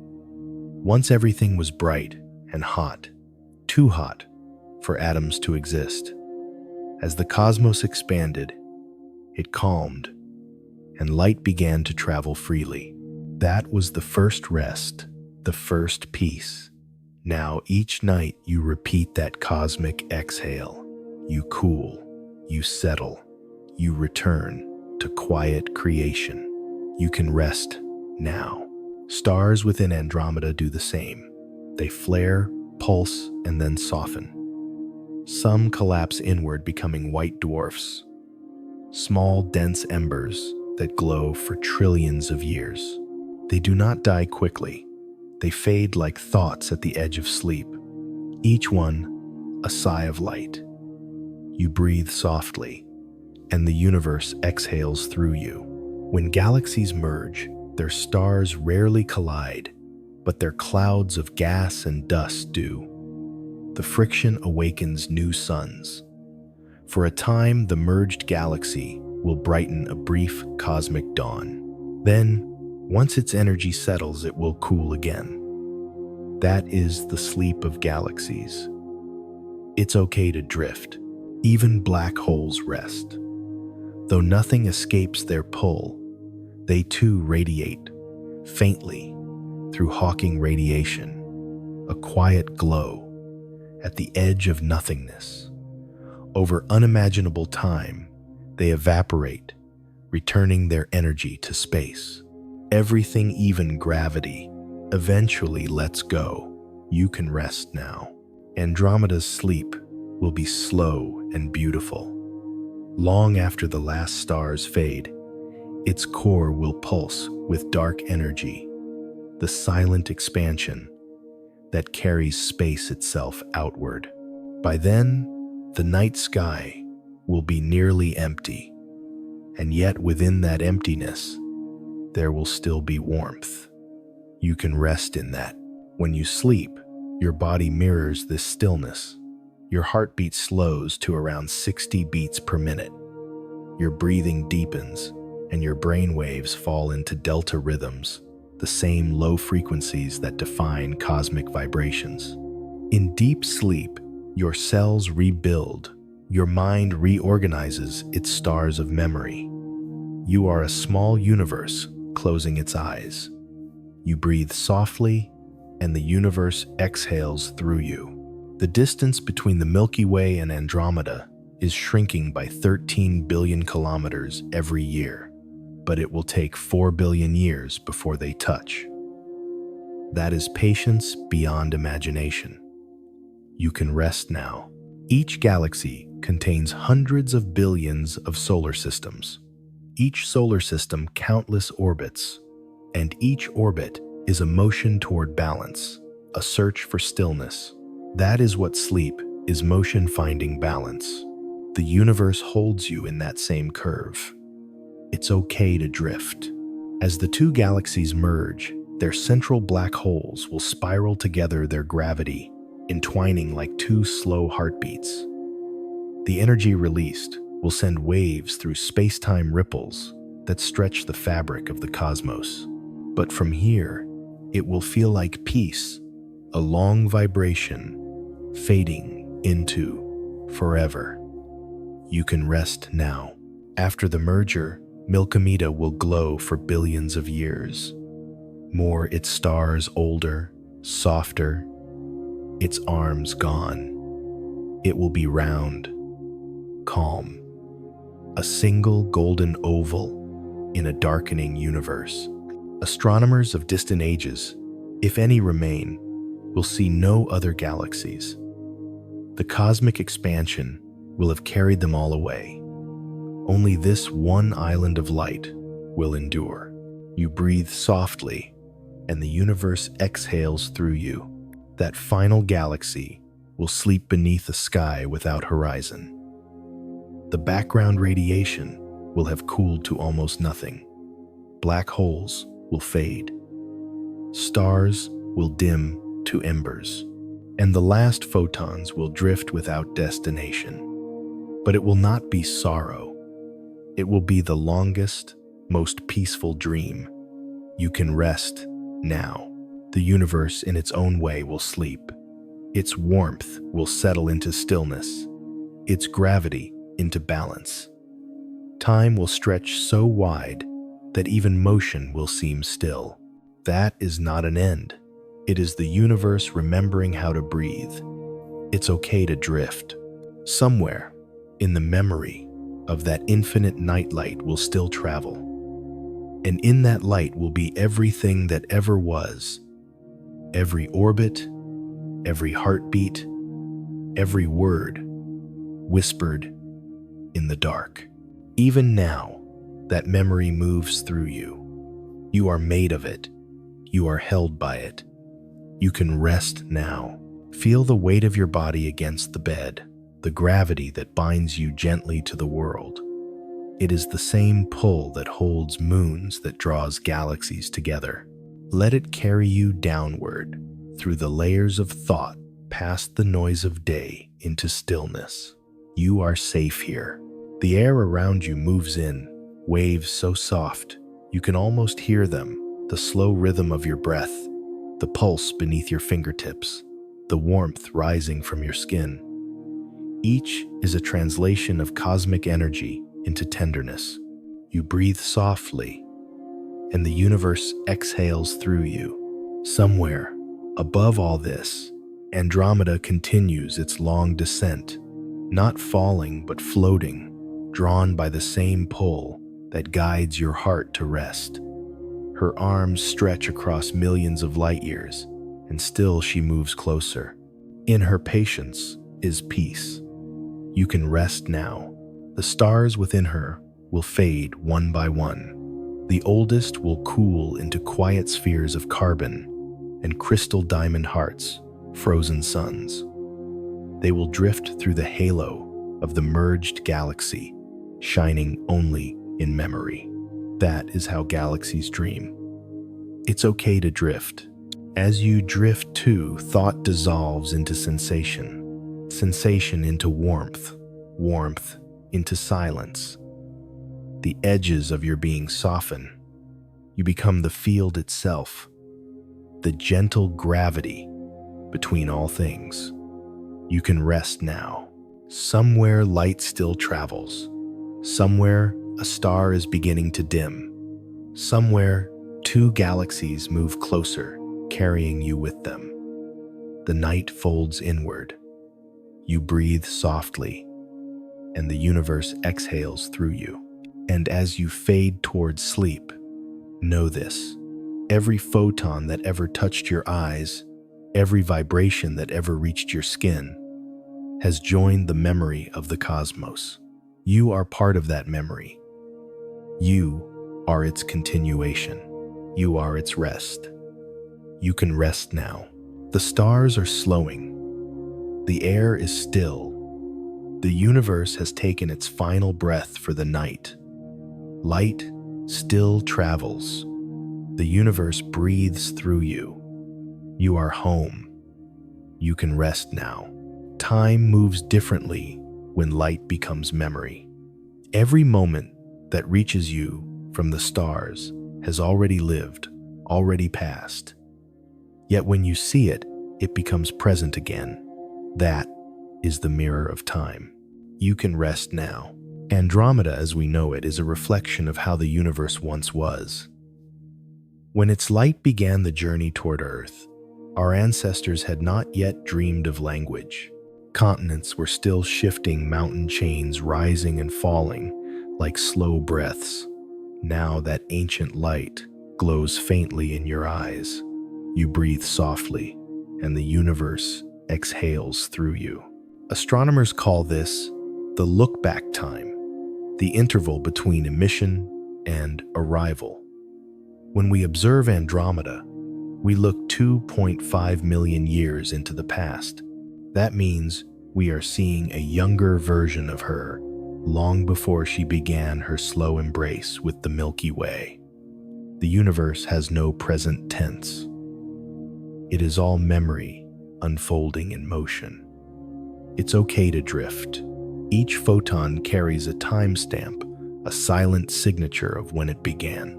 Once everything was bright and hot, too hot for atoms to exist. As the cosmos expanded, it calmed, and light began to travel freely. That was the first rest, the first peace. Now each night you repeat that cosmic exhale. You cool, you settle, you return to quiet creation. You can rest now. Stars within Andromeda do the same. They flare, pulse, and then soften. Some collapse inward, becoming white dwarfs, small, dense embers that glow for trillions of years. They do not die quickly. They fade like thoughts at the edge of sleep, each one a sigh of light. You breathe softly, and the universe exhales through you. When galaxies merge, their stars rarely collide, but their clouds of gas and dust do. The friction awakens new suns. For a time, the merged galaxy will brighten a brief cosmic dawn. Then, once its energy settles, it will cool again. That is the sleep of galaxies. It's okay to drift. Even black holes rest. Though nothing escapes their pull, they too radiate, faintly, through Hawking radiation, a quiet glow at the edge of nothingness. Over unimaginable time, they evaporate, returning their energy to space. Everything, even gravity, eventually lets go. You can rest now. Andromeda's sleep will be slow and beautiful. Long after the last stars fade, its core will pulse with dark energy, the silent expansion that carries space itself outward. By then, the night sky will be nearly empty, and yet within that emptiness, there will still be warmth. You can rest in that. When you sleep, your body mirrors this stillness. Your heartbeat slows to around 60 beats per minute. Your breathing deepens, and your brain waves fall into delta rhythms, the same low frequencies that define cosmic vibrations. In deep sleep, your cells rebuild. Your mind reorganizes its stars of memory. You are a small universe closing its eyes. You breathe softly, and the universe exhales through you. The distance between the Milky Way and Andromeda is shrinking by 13 billion kilometers every year, but it will take 4 billion years before they touch. That is patience beyond imagination. You can rest now. Each galaxy contains hundreds of billions of solar systems. Each solar system countless orbits, and each orbit is a motion toward balance, a search for stillness. That is what sleep is, motion finding balance. The universe holds you in that same curve. It's okay to drift. As the two galaxies merge, their central black holes will spiral together their gravity, entwining like two slow heartbeats. The energy released will send waves through space-time ripples that stretch the fabric of the cosmos. But from here, it will feel like peace, a long vibration fading into forever. You can rest now. After the merger, Milkomeda will glow for billions of years. More its stars older, softer, its arms gone. It will be round, calm, a single golden oval in a darkening universe. Astronomers of distant ages, if any remain, will see no other galaxies. The cosmic expansion will have carried them all away. Only this one island of light will endure. You breathe softly, and the universe exhales through you. That final galaxy will sleep beneath a sky without horizon. The background radiation will have cooled to almost nothing. Black holes will fade. Stars will dim to embers, and the last photons will drift without destination. But it will not be sorrow. It will be the longest, most peaceful dream. You can rest now. The universe in its own way will sleep. Its warmth will settle into stillness, its gravity into balance. Time will stretch so wide that even motion will seem still. That is not an end. It is the universe remembering how to breathe. It's okay to drift. Somewhere in the memory of that infinite nightlight will still travel. And in that light will be everything that ever was. Every orbit, every heartbeat, every word whispered in the dark. Even now, that memory moves through you. You are made of it. You are held by it. You can rest now. Feel the weight of your body against the bed, the gravity that binds you gently to the world. It is the same pull that holds moons, that draws galaxies together. Let it carry you downward, through the layers of thought, past the noise of day, into stillness. You are safe here. The air around you moves in, waves so soft, you can almost hear them, the slow rhythm of your breath, the pulse beneath your fingertips, the warmth rising from your skin. Each is a translation of cosmic energy into tenderness. You breathe softly, and the universe exhales through you. Somewhere above all this, Andromeda continues its long descent, not falling but floating, drawn by the same pull that guides your heart to rest. Her arms stretch across millions of light years, and still she moves closer. In her patience is peace. You can rest now. The stars within her will fade one by one. The oldest will cool into quiet spheres of carbon and crystal diamond hearts, frozen suns. They will drift through the halo of the merged galaxy, shining only in memory. That is how galaxies dream. It's okay to drift. As you drift too, thought dissolves into sensation, sensation into warmth, warmth into silence. The edges of your being soften. You become the field itself, the gentle gravity between all things. You can rest now. Somewhere light still travels. Somewhere a star is beginning to dim. Somewhere two galaxies move closer, carrying you with them. The night folds inward. You breathe softly, and the universe exhales through you. And as you fade towards sleep, know this: every photon that ever touched your eyes, every vibration that ever reached your skin, has joined the memory of the cosmos. You are part of that memory. You are its continuation. You are its rest. You can rest now. The stars are slowing. The air is still. The universe has taken its final breath for the night. Light still travels. The universe breathes through you. You are home. You can rest now. Time moves differently when light becomes memory. Every moment that reaches you from the stars has already lived, already passed. Yet when you see it, it becomes present again. That is the mirror of time. You can rest now. Andromeda, as we know it, is a reflection of how the universe once was. When its light began the journey toward Earth, our ancestors had not yet dreamed of language. Continents were still shifting, mountain chains rising and falling like slow breaths. Now that ancient light glows faintly in your eyes. You breathe softly, and the universe exhales through you. Astronomers call this the look-back time, the interval between emission and arrival. When we observe Andromeda, we look 2.5 million years into the past. That means we are seeing a younger version of her, long before she began her slow embrace with the Milky Way. The universe has no present tense. It is all memory unfolding in motion. It's okay to drift. Each photon carries a timestamp, a silent signature of when it began.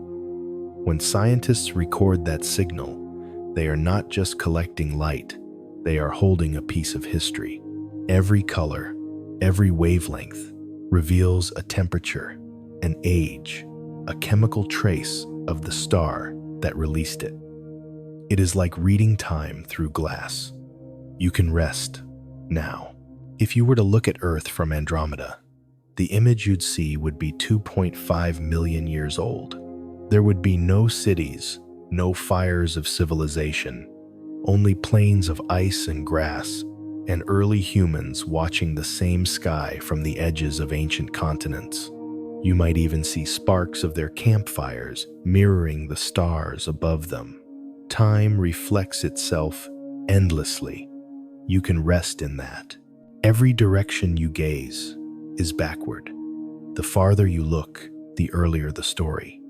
When scientists record that signal, they are not just collecting light, they are holding a piece of history. Every color, every wavelength reveals a temperature, an age, a chemical trace of the star that released it. It is like reading time through glass. You can rest now. If you were to look at Earth from Andromeda, the image you'd see would be 2.5 million years old. There would be no cities, no fires of civilization, only plains of ice and grass, and early humans watching the same sky from the edges of ancient continents. You might even see sparks of their campfires mirroring the stars above them. Time reflects itself endlessly. You can rest in that. Every direction you gaze is backward. The farther you look, the earlier the story.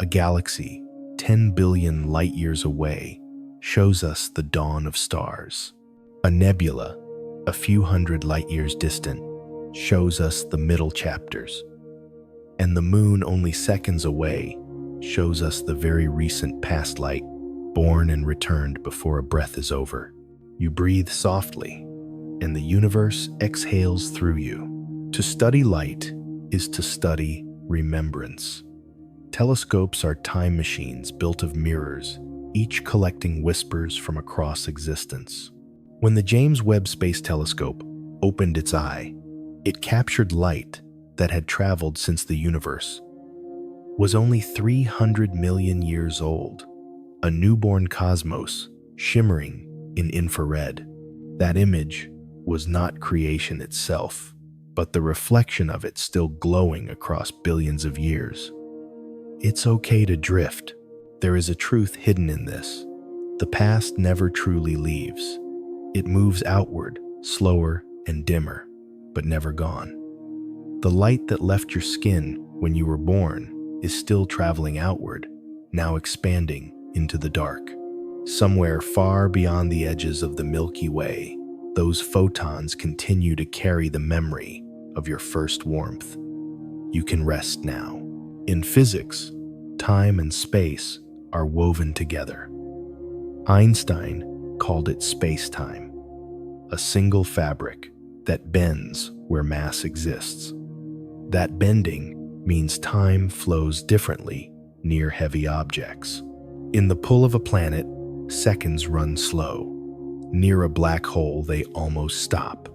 A galaxy 10 billion light years away shows us the dawn of stars. A nebula, a few hundred light years distant, shows us the middle chapters. And the moon only seconds away shows us the very recent past light, born and returned before a breath is over. You breathe softly, and the universe exhales through you. To study light is to study remembrance. Telescopes are time machines built of mirrors, each collecting whispers from across existence. When the James Webb Space Telescope opened its eye, it captured light that had traveled since the universe was only 300 million years old, a newborn cosmos shimmering in infrared. That image was not creation itself, but the reflection of it still glowing across billions of years. It's okay to drift. There is a truth hidden in this. The past never truly leaves. It moves outward, slower and dimmer, but never gone. The light that left your skin when you were born is still traveling outward, now expanding into the dark. Somewhere far beyond the edges of the Milky Way, those photons continue to carry the memory of your first warmth. You can rest now. In physics, time and space are woven together. Einstein called it space-time, a single fabric that bends where mass exists. That bending means time flows differently near heavy objects. In the pull of a planet, seconds run slow. Near a black hole, they almost stop.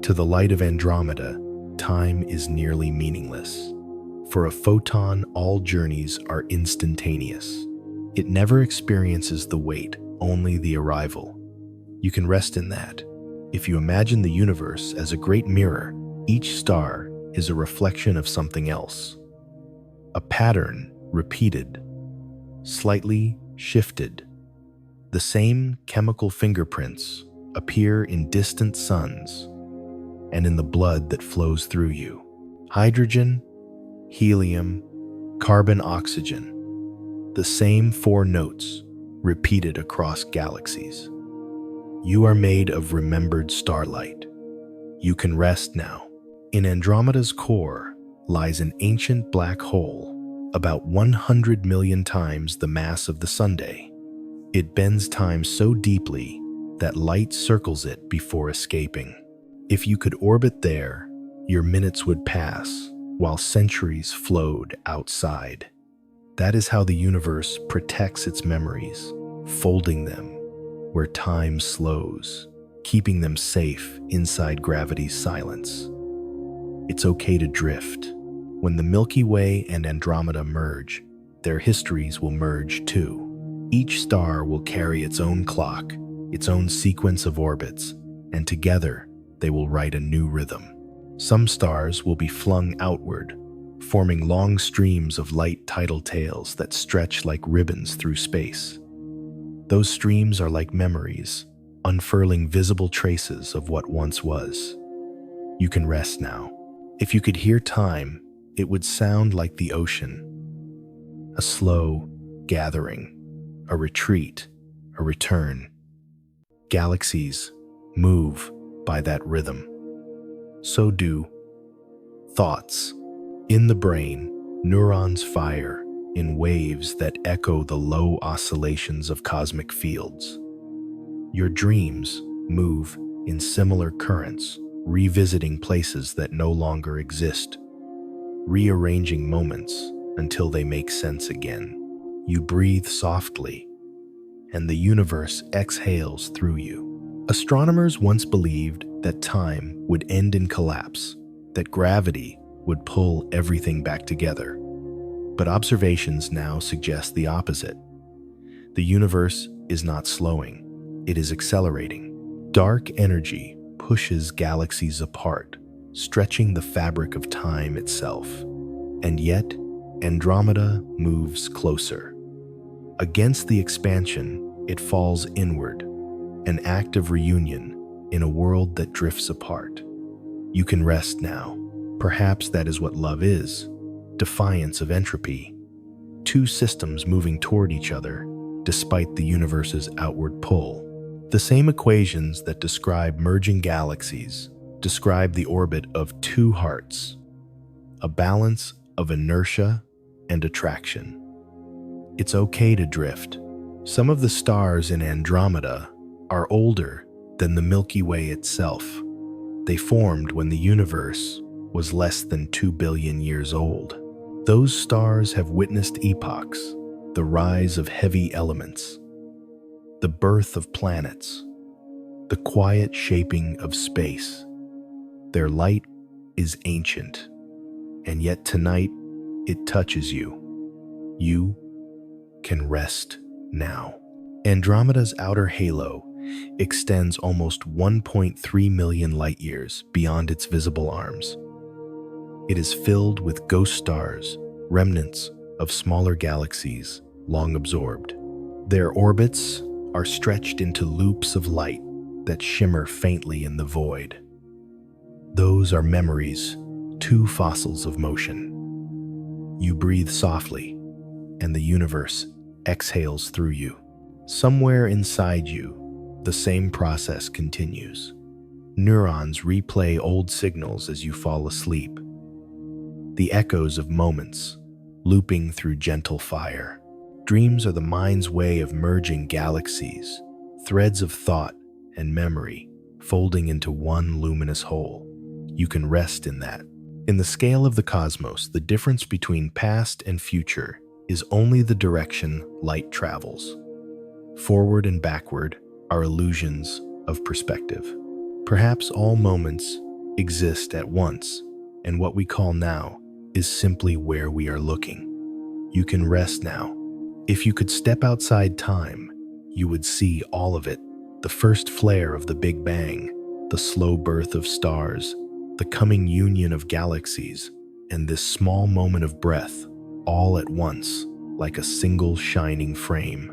To the light of Andromeda, time is nearly meaningless. For a photon, all journeys are instantaneous. It never experiences the wait, only the arrival. You can rest in that. If you imagine the universe as a great mirror, each star is a reflection of something else. A pattern repeated, slightly shifted. The same chemical fingerprints appear in distant suns and in the blood that flows through you. Hydrogen, helium, carbon, oxygen. The same four notes repeated across galaxies. You are made of remembered starlight. You can rest now. In Andromeda's core lies an ancient black hole, about 100 million times the mass of the Sunday. It bends time so deeply that light circles it before escaping. If you could orbit there, your minutes would pass while centuries flowed outside. That is how the universe protects its memories, folding them where time slows, keeping them safe inside gravity's silence. It's okay to drift. When the Milky Way and Andromeda merge, their histories will merge too. Each star will carry its own clock, its own sequence of orbits, and together they will write a new rhythm. Some stars will be flung outward, forming long streams of light tidal tails that stretch like ribbons through space. Those streams are like memories, unfurling visible traces of what once was. You can rest now. If you could hear time, it would sound like the ocean. A slow gathering, a retreat, a return. Galaxies move by that rhythm. So do thoughts. In the brain, neurons fire in waves that echo the low oscillations of cosmic fields. Your dreams move in similar currents, revisiting places that no longer exist, rearranging moments until they make sense again. You breathe softly, and the universe exhales through you. Astronomers once believed that time would end in collapse, that gravity would pull everything back together. But observations now suggest the opposite. The universe is not slowing, it is accelerating. Dark energy pushes galaxies apart, stretching the fabric of time itself. And yet, Andromeda moves closer. Against the expansion, it falls inward, an act of reunion in a world that drifts apart. You can rest now. Perhaps that is what love is, defiance of entropy. Two systems moving toward each other, despite the universe's outward pull. The same equations that describe merging galaxies describe the orbit of two hearts, a balance of inertia and attraction. It's okay to drift. Some of the stars in Andromeda are older than the Milky Way itself. They formed when the universe was less than 2 billion years old. Those stars have witnessed epochs, the rise of heavy elements, the birth of planets, the quiet shaping of space. Their light is ancient, and yet tonight it touches you. You can rest now. Andromeda's outer halo extends almost 1.3 million light-years beyond its visible arms. It is filled with ghost stars, remnants of smaller galaxies long absorbed. Their orbits are stretched into loops of light that shimmer faintly in the void. Those are memories, two fossils of motion. You breathe softly, and the universe exhales through you. Somewhere inside you, the same process continues. Neurons replay old signals as you fall asleep. The echoes of moments, looping through gentle fire. Dreams are the mind's way of merging galaxies, threads of thought and memory, folding into one luminous whole. You can rest in that. In the scale of the cosmos, the difference between past and future is only the direction light travels. Forward and backward are illusions of perspective. Perhaps all moments exist at once, and what we call now is simply where we are looking. You can rest now. If you could step outside time, you would see all of it. The first flare of the Big Bang, the slow birth of stars, the coming union of galaxies, and this small moment of breath, all at once, like a single shining frame.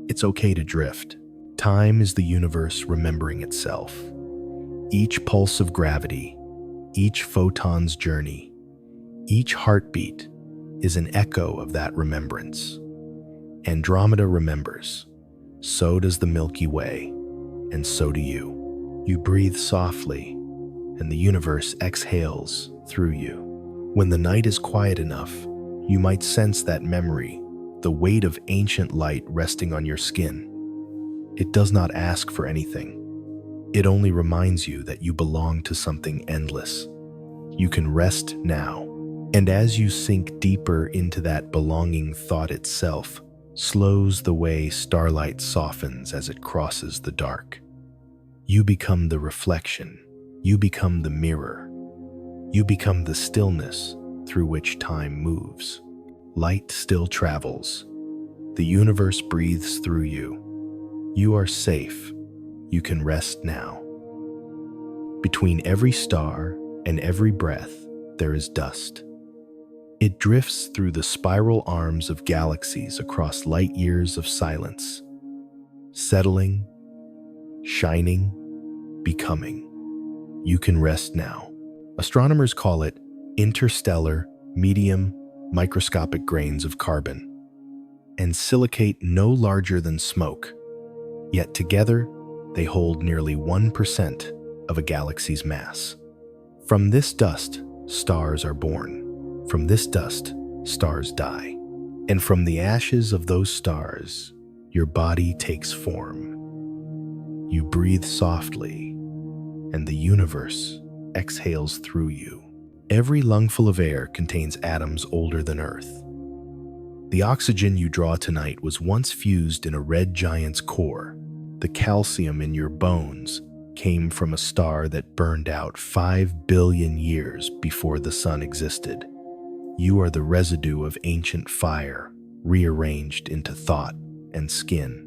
It's okay to drift. Time is the universe remembering itself. Each pulse of gravity, each photon's journey, each heartbeat is an echo of that remembrance. Andromeda remembers. So does the Milky Way, and so do you. You breathe softly, and the universe exhales through you. When the night is quiet enough, you might sense that memory, the weight of ancient light resting on your skin. It does not ask for anything. It only reminds you that you belong to something endless. You can rest now. And as you sink deeper into that belonging, thought itself slows the way starlight softens as it crosses the dark. You become the reflection. You become the mirror. You become the stillness through which time moves. Light still travels. The universe breathes through you. You are safe. You can rest now. Between every star and every breath, there is dust. It drifts through the spiral arms of galaxies across light years of silence, settling, shining, becoming. You can rest now. Astronomers call it interstellar, medium, microscopic grains of carbon, and silicate no larger than smoke. Yet together, they hold nearly 1% of a galaxy's mass. From this dust, stars are born. From this dust, stars die. And from the ashes of those stars, your body takes form. You breathe softly, and the universe exhales through you. Every lungful of air contains atoms older than Earth. The oxygen you draw tonight was once fused in a red giant's core. The calcium in your bones came from a star that burned out 5 billion years before the sun existed. You are the residue of ancient fire, rearranged into thought and skin.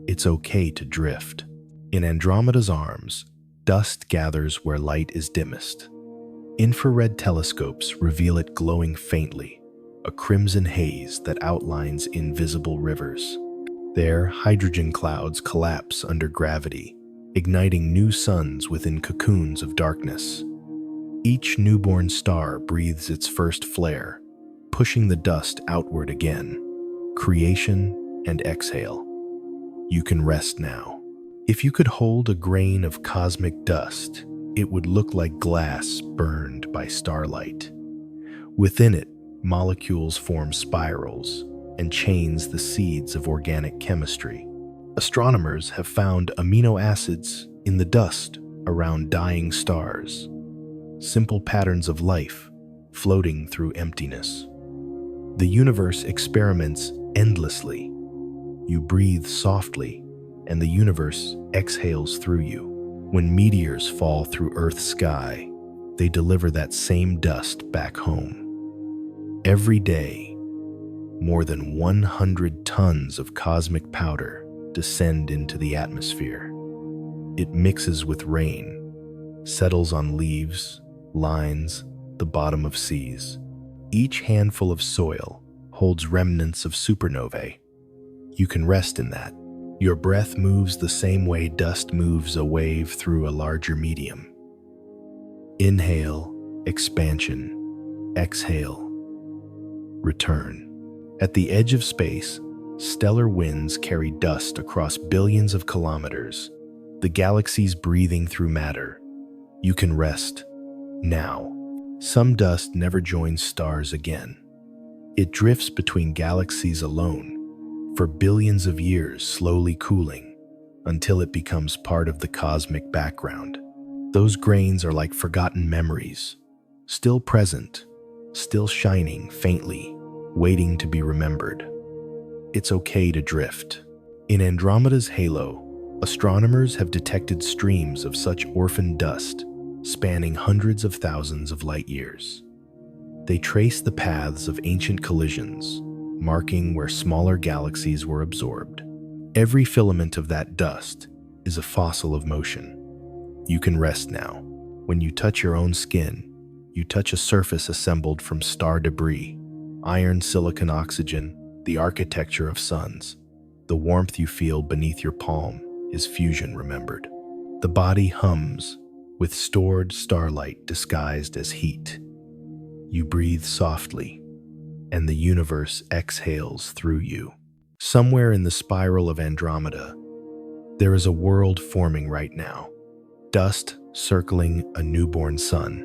It's okay to drift. In Andromeda's arms, dust gathers where light is dimmest. Infrared telescopes reveal it glowing faintly, a crimson haze that outlines invisible rivers. There, hydrogen clouds collapse under gravity, igniting new suns within cocoons of darkness. Each newborn star breathes its first flare, pushing the dust outward again. Creation and exhale. You can rest now. If you could hold a grain of cosmic dust, it would look like glass burned by starlight. Within it, molecules form spirals and chains the seeds of organic chemistry. Astronomers have found amino acids in the dust around dying stars, simple patterns of life floating through emptiness. The universe experiments endlessly. You breathe softly, and the universe exhales through you. When meteors fall through Earth's sky, they deliver that same dust back home. Every day, more than 100 tons of cosmic powder descend into the atmosphere. It mixes with rain, settles on leaves, lines, the bottom of seas. Each handful of soil holds remnants of supernovae. You can rest in that. Your breath moves the same way dust moves a wave through a larger medium. Inhale, expansion. Exhale, return. At the edge of space, stellar winds carry dust across billions of kilometers, the galaxies breathing through matter. You can rest now. Some dust never joins stars again. It drifts between galaxies alone, for billions of years slowly cooling, until it becomes part of the cosmic background. Those grains are like forgotten memories, still present, still shining faintly, waiting to be remembered. It's okay to drift. In Andromeda's halo, astronomers have detected streams of such orphaned dust spanning hundreds of thousands of light years. They trace the paths of ancient collisions, marking where smaller galaxies were absorbed. Every filament of that dust is a fossil of motion. You can rest now. When you touch your own skin, you touch a surface assembled from star debris, iron, silicon, oxygen, the architecture of suns. The warmth you feel beneath your palm is fusion remembered. The body hums with stored starlight disguised as heat. You breathe softly, and the universe exhales through you. Somewhere in the spiral of Andromeda, there is a world forming right now. Dust circling a newborn sun,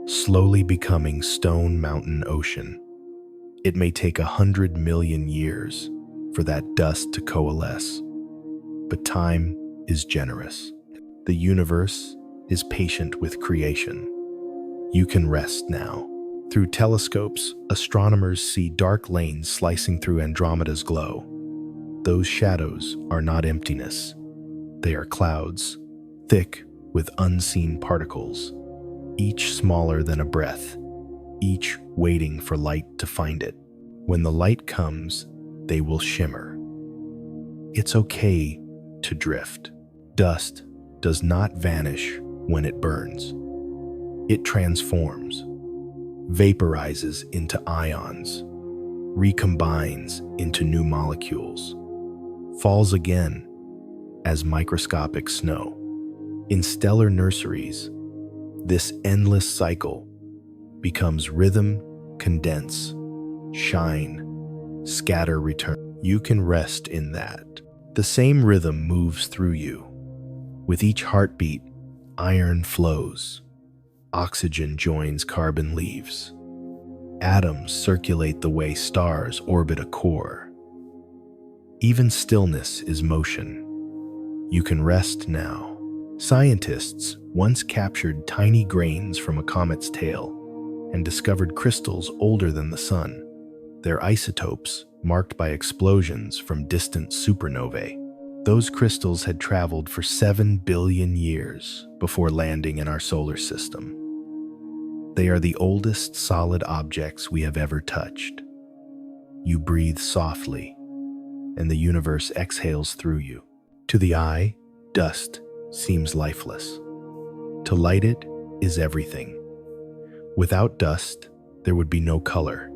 slowly becoming stone mountain ocean. It may take 100 million years for that dust to coalesce, but time is generous. The universe is patient with creation. You can rest now. Through telescopes, astronomers see dark lanes slicing through Andromeda's glow. Those shadows are not emptiness. They are clouds, thick with unseen particles, each smaller than a breath, each waiting for light to find it. When the light comes, they will shimmer. It's okay to drift. Dust does not vanish when it burns. It transforms, vaporizes into ions, recombines into new molecules, falls again as microscopic snow. In stellar nurseries, this endless cycle becomes rhythm, condense, shine, scatter, return. You can rest in that. The same rhythm moves through you. With each heartbeat, iron flows. Oxygen joins carbon leaves. Atoms circulate the way stars orbit a core. Even stillness is motion. You can rest now. Scientists once captured tiny grains from a comet's tail and discovered crystals older than the sun. Their isotopes marked by explosions from distant supernovae. Those crystals had traveled for 7 billion years before landing in our solar system. They are the oldest solid objects we have ever touched. You breathe softly, and the universe exhales through you. To the eye, dust seems lifeless. To light it is everything. Without dust, there would be no color.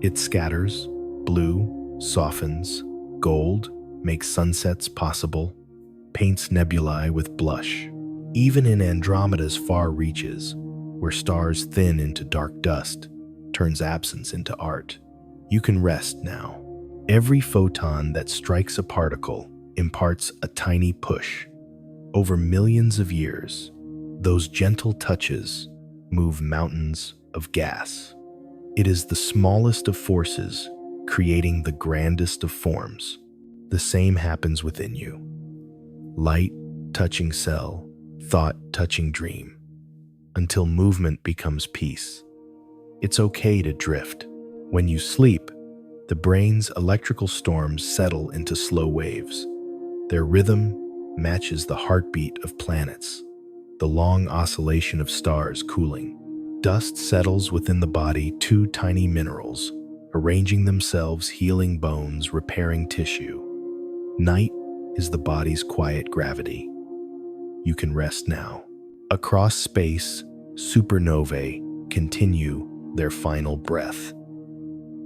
It scatters, blue, softens, gold, makes sunsets possible, paints nebulae with blush. Even in Andromeda's far reaches, where stars thin into dark dust, turns absence into art. You can rest now. Every photon that strikes a particle imparts a tiny push. Over millions of years, those gentle touches move mountains of gas. It is the smallest of forces creating the grandest of forms. The same happens within you. Light touching cell, thought touching dream, until movement becomes peace. It's okay to drift. When you sleep, the brain's electrical storms settle into slow waves. Their rhythm matches the heartbeat of planets, the long oscillation of stars cooling. Dust settles within the body, two tiny minerals, arranging themselves, healing bones, repairing tissue. Night is the body's quiet gravity. You can rest now. Across space, supernovae continue their final breath.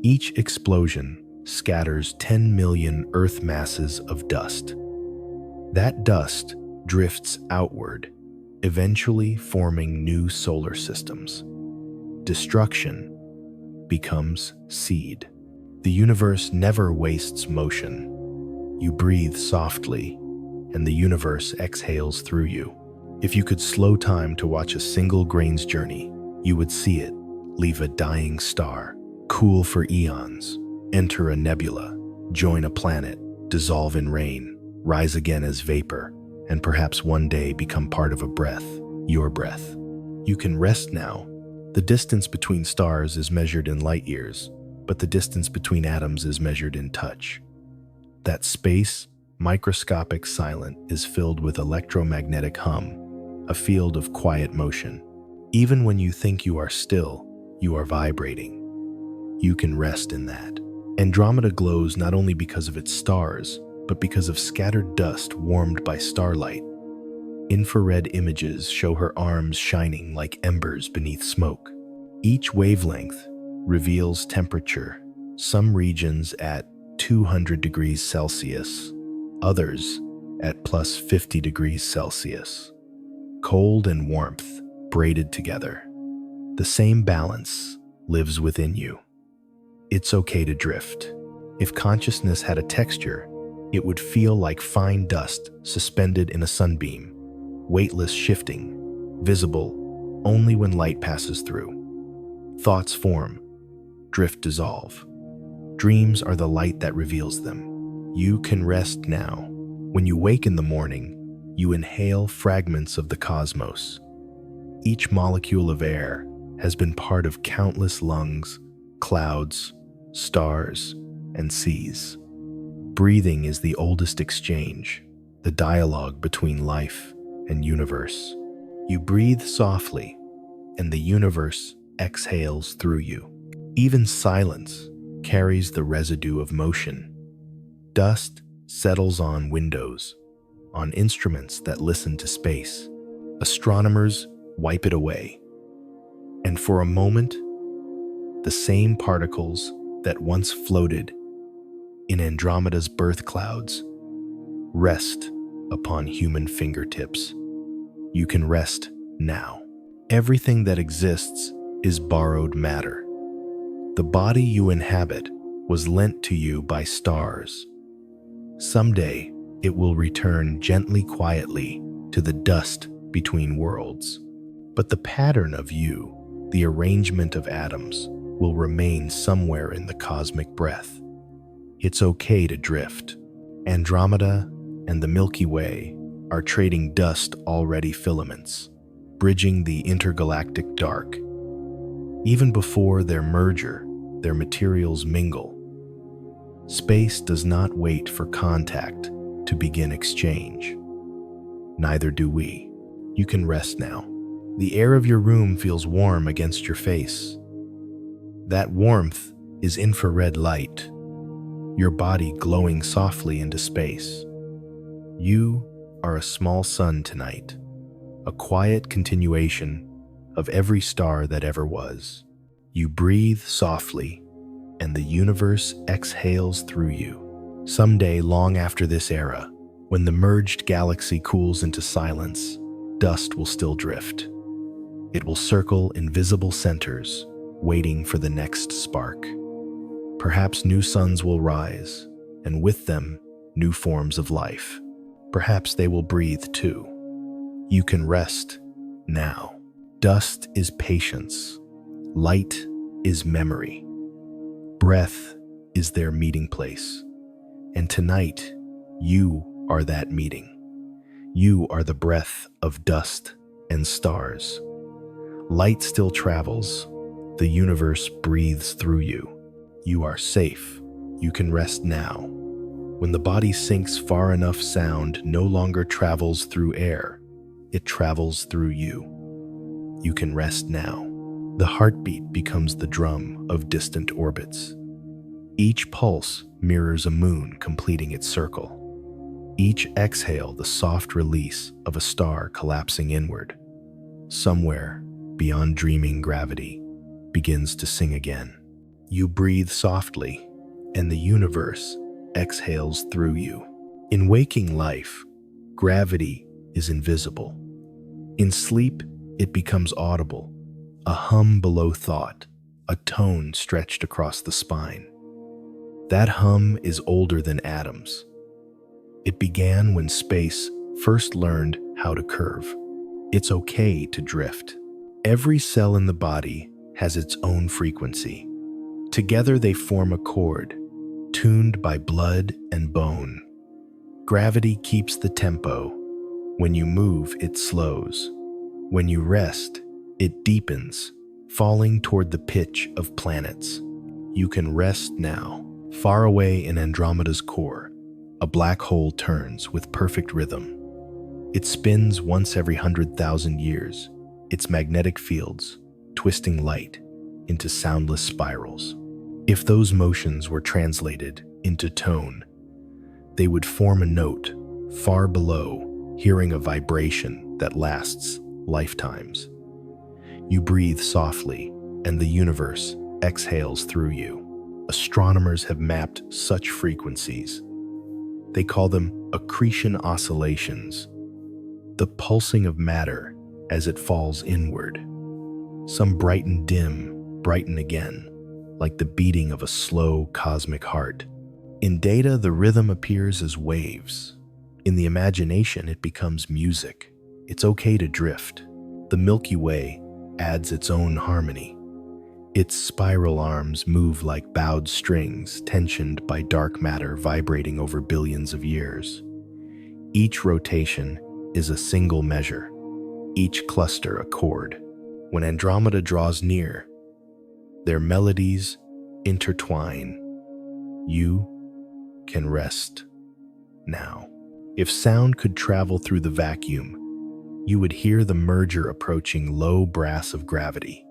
Each explosion scatters 10 million Earth masses of dust. That dust drifts outward, eventually forming new solar systems. Destruction becomes seed. The universe never wastes motion. You breathe softly, and the universe exhales through you. If you could slow time to watch a single grain's journey, you would see it leave a dying star, cool for eons, enter a nebula, join a planet, dissolve in rain, rise again as vapor, and perhaps one day become part of a breath, your breath. You can rest now. The distance between stars is measured in light years, but the distance between atoms is measured in touch. That space, microscopic silent, is filled with electromagnetic hum, a field of quiet motion. Even when you think you are still, you are vibrating. You can rest in that. Andromeda glows not only because of its stars, but because of scattered dust warmed by starlight. Infrared images show her arms shining like embers beneath smoke. Each wavelength reveals temperature, some regions at 200 degrees Celsius, others at plus 50 degrees Celsius. Cold and warmth braided together. The same balance lives within you. It's okay to drift. If consciousness had a texture, it would feel like fine dust suspended in a sunbeam, weightless, shifting, visible only when light passes through. Thoughts form, drift, dissolve. Dreams are the light that reveals them. You can rest now. When you wake in the morning, you inhale fragments of the cosmos. Each molecule of air has been part of countless lungs, clouds, stars, and seas. Breathing is the oldest exchange, the dialogue between life and universe. You breathe softly, and the universe exhales through you. Even silence carries the residue of motion. Dust settles on windows, on instruments that listen to space. Astronomers wipe it away. And for a moment, the same particles that once floated in Andromeda's birth clouds rest upon human fingertips. You can rest now. Everything that exists is borrowed matter. The body you inhabit was lent to you by stars. Someday, it will return gently, quietly to the dust between worlds. But the pattern of you, the arrangement of atoms, will remain somewhere in the cosmic breath. It's okay to drift. Andromeda and the Milky Way are trading dust-already filaments, bridging the intergalactic dark. Even before their merger, their materials mingle. Space does not wait for contact to begin exchange. Neither do we. You can rest now. The air of your room feels warm against your face. That warmth is infrared light, your body glowing softly into space. You are a small sun tonight, a quiet continuation of every star that ever was. You breathe softly, and the universe exhales through you. Someday, long after this era, when the merged galaxy cools into silence, dust will still drift. It will circle invisible centers, waiting for the next spark. Perhaps new suns will rise, and with them, new forms of life. Perhaps they will breathe too. You can rest now. Dust is patience. Light is memory. Breath is their meeting place. And tonight, you are that meeting. You are the breath of dust and stars. Light still travels. The universe breathes through you. You are safe. You can rest now. When the body sinks far enough, sound no longer travels through air. It travels through you. You can rest now. The heartbeat becomes the drum of distant orbits. Each pulse mirrors a moon completing its circle. Each exhale, the soft release of a star collapsing inward. Somewhere beyond dreaming, gravity begins to sing again. You breathe softly, and the universe exhales through you. In waking life, gravity is invisible. In sleep, it becomes audible, a hum below thought, a tone stretched across the spine. That hum is older than atoms. It began when space first learned how to curve. It's okay to drift. Every cell in the body has its own frequency. Together they form a chord, tuned by blood and bone. Gravity keeps the tempo. When you move, it slows. When you rest, it deepens, falling toward the pitch of planets. You can rest now. Far away in Andromeda's core, a black hole turns with perfect rhythm. It spins once every 100,000 years, its magnetic fields twisting light into soundless spirals. If those motions were translated into tone, they would form a note far below, hearing a vibration that lasts lifetimes. You breathe softly, and the universe exhales through you. Astronomers have mapped such frequencies. They call them accretion oscillations, the pulsing of matter as it falls inward. Some brighten dim, brighten again, like the beating of a slow cosmic heart. In data, the rhythm appears as waves. In the imagination, it becomes music. It's okay to drift. The Milky Way adds its own harmony. Its spiral arms move like bowed strings, tensioned by dark matter vibrating over billions of years. Each rotation is a single measure, each cluster a chord. When Andromeda draws near, their melodies intertwine. You can rest now. If sound could travel through the vacuum, you would hear the merger approaching, low brass of gravity,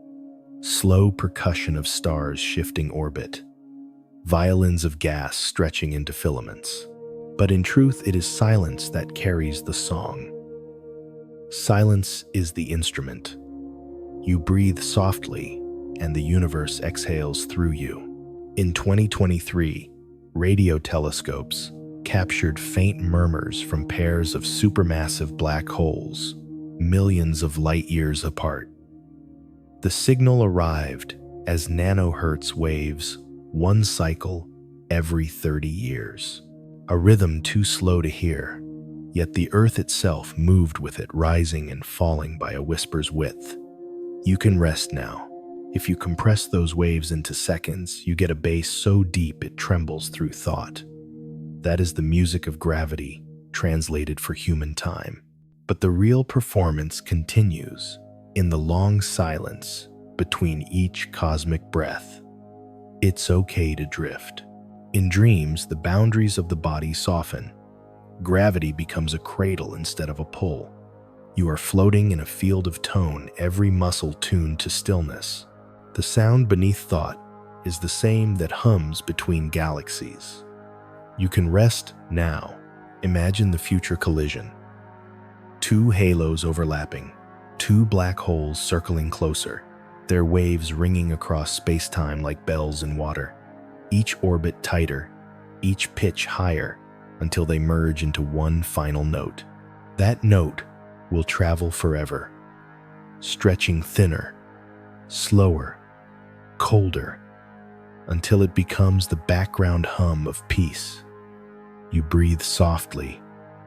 slow percussion of stars shifting orbit, violins of gas stretching into filaments. But in truth, it is silence that carries the song. Silence is the instrument. You breathe softly, and the universe exhales through you. In 2023, radio telescopes captured faint murmurs from pairs of supermassive black holes, millions of light years apart. The signal arrived as nanohertz waves, one cycle every 30 years. A rhythm too slow to hear, yet the earth itself moved with it, rising and falling by a whisper's width. You can rest now. If you compress those waves into seconds, you get a bass so deep it trembles through thought. That is the music of gravity, translated for human time. But the real performance continues in the long silence between each cosmic breath. It's okay to drift. In dreams, the boundaries of the body soften. Gravity becomes a cradle instead of a pull. You are floating in a field of tone, every muscle tuned to stillness. The sound beneath thought is the same that hums between galaxies. You can rest now. Imagine the future collision. Two halos overlapping, two black holes circling closer, their waves ringing across space-time like bells in water. Each orbit tighter, each pitch higher, until they merge into one final note. That note will travel forever, stretching thinner, slower, colder, until it becomes the background hum of peace. You breathe softly,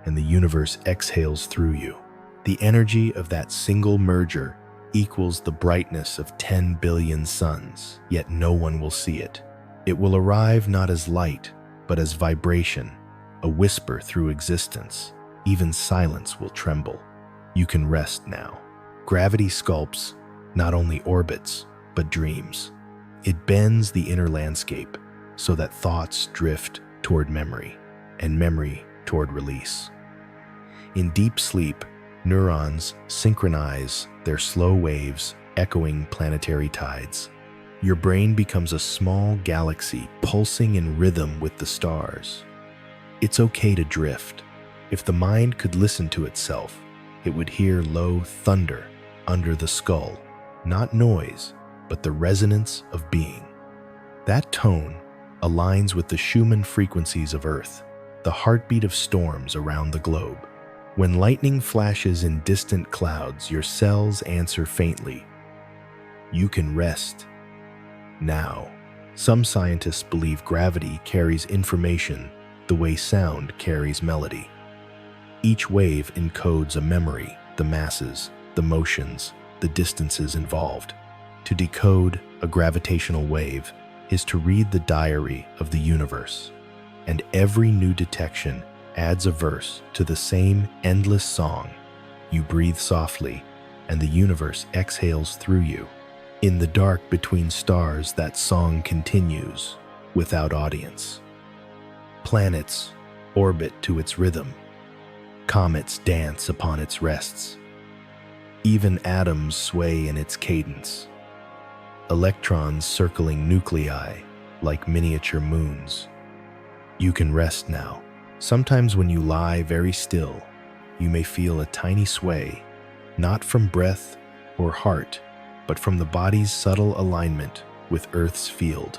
and the universe exhales through you. The energy of that single merger equals the brightness of 10 billion suns, yet no one will see it. It will arrive not as light, but as vibration, a whisper through existence. Even silence will tremble. You can rest now. Gravity sculpts not only orbits, but dreams. It bends the inner landscape so that thoughts drift toward memory, and memory toward release. In deep sleep, neurons synchronize their slow waves, echoing planetary tides. Your brain becomes a small galaxy pulsing in rhythm with the stars. It's okay to drift. If the mind could listen to itself, it would hear low thunder under the skull, not noise, but the resonance of being. That tone aligns with the Schumann frequencies of Earth, the heartbeat of storms around the globe. When lightning flashes in distant clouds, your cells answer faintly. You can rest now. Some scientists believe gravity carries information the way sound carries melody. Each wave encodes a memory, the masses, the motions, the distances involved. To decode a gravitational wave is to read the diary of the universe, and every new detection adds a verse to the same endless song. You breathe softly, and the universe exhales through you. In the dark between stars, that song continues without audience. Planets orbit to its rhythm. Comets dance upon its rests. Even atoms sway in its cadence. Electrons circling nuclei like miniature moons. You can rest now. Sometimes when you lie very still, you may feel a tiny sway, not from breath or heart, but from the body's subtle alignment with Earth's field.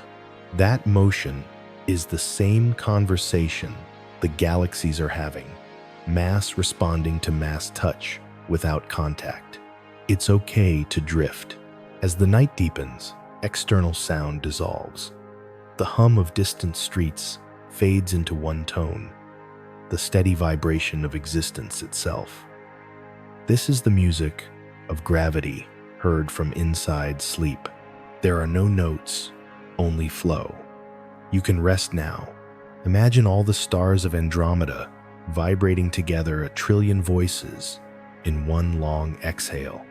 That motion is the same conversation the galaxies are having, mass responding to mass touch without contact. It's okay to drift. As the night deepens, external sound dissolves. The hum of distant streets fades into one tone, the steady vibration of existence itself. This is the music of gravity heard from inside sleep. There are no notes, only flow. You can rest now. Imagine all the stars of Andromeda vibrating together, a trillion voices in one long exhale.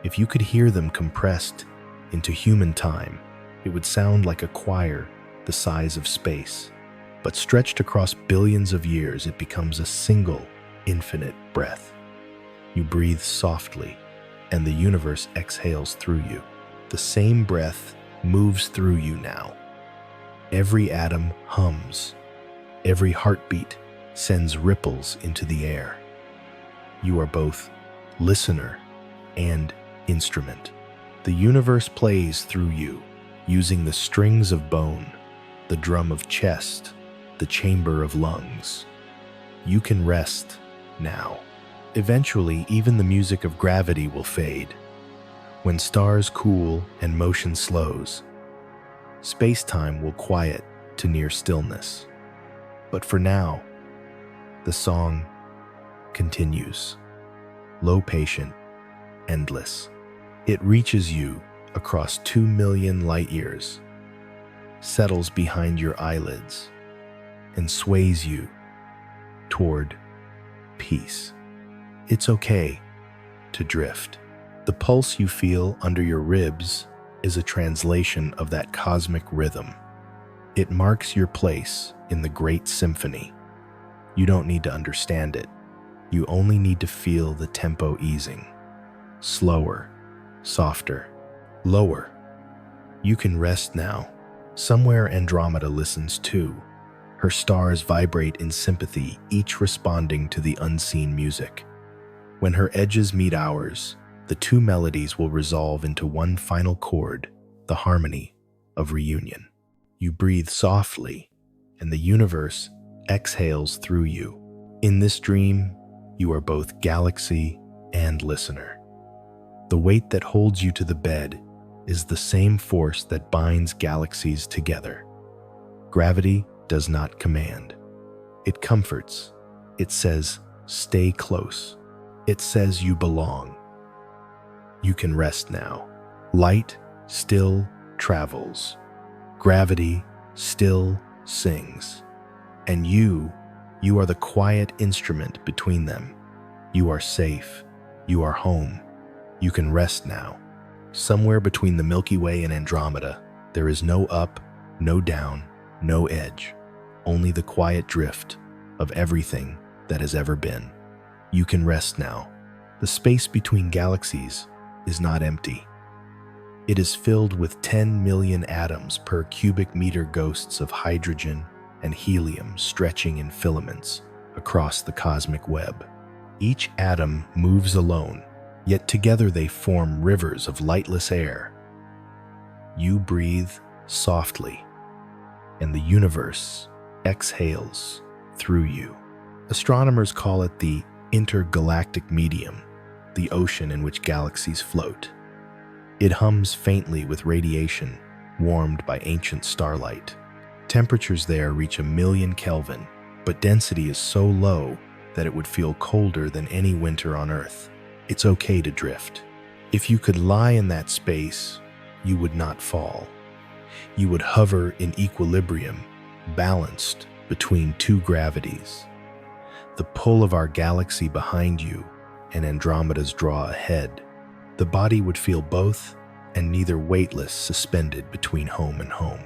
If you could hear them compressed into human time, it would sound like a choir the size of space. But stretched across billions of years, it becomes a single, infinite breath. You breathe softly, and the universe exhales through you. The same breath moves through you now. Every atom hums. Every heartbeat sends ripples into the air. You are both listener and instrument. The universe plays through you, using the strings of bone, the drum of chest, the chamber of lungs. You can rest now. Eventually, even the music of gravity will fade. When stars cool and motion slows, space-time will quiet to near stillness. But for now, the song continues. Low patient, endless. It reaches you across 2 million light years, settles behind your eyelids, and sways you toward peace. It's okay to drift. The pulse you feel under your ribs is a translation of that cosmic rhythm. It marks your place in the great symphony. You don't need to understand it. You only need to feel the tempo easing. Slower, softer, lower. You can rest now. Somewhere Andromeda listens too. Her stars vibrate in sympathy, each responding to the unseen music. When her edges meet ours, the two melodies will resolve into one final chord, the harmony of reunion. You breathe softly, and the universe exhales through you. In this dream, you are both galaxy and listener. The weight that holds you to the bed is the same force that binds galaxies together. Gravity does not command. It comforts. It says, stay close. It says you belong. You can rest now. Light still travels. Gravity still sings. And you are the quiet instrument between them. You are safe. You are home. You can rest now. Somewhere between the Milky Way and Andromeda, there is no up, no down, no edge, only the quiet drift of everything that has ever been. You can rest now. The space between galaxies is not empty. It is filled with 10 million atoms per cubic meter, ghosts of hydrogen and helium stretching in filaments across the cosmic web. Each atom moves alone, yet together they form rivers of lightless air. You breathe softly, and the universe exhales through you. Astronomers call it the intergalactic medium, the ocean in which galaxies float. It hums faintly with radiation, warmed by ancient starlight. Temperatures there reach 1,000,000 Kelvin, but density is so low that it would feel colder than any winter on Earth. It's okay to drift. If you could lie in that space, you would not fall. You would hover in equilibrium, balanced between two gravities. The pull of our galaxy behind you and Andromeda's draw ahead. The body would feel both and neither, weightless, suspended between home and home.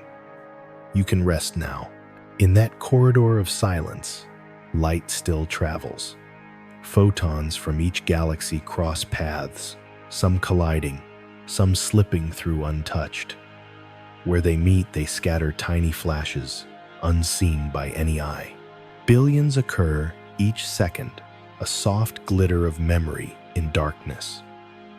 You can rest now. In that corridor of silence, light still travels. Photons from each galaxy cross paths, some colliding, some slipping through untouched. Where they meet, they scatter tiny flashes, unseen by any eye. Billions occur each second, a soft glitter of memory in darkness.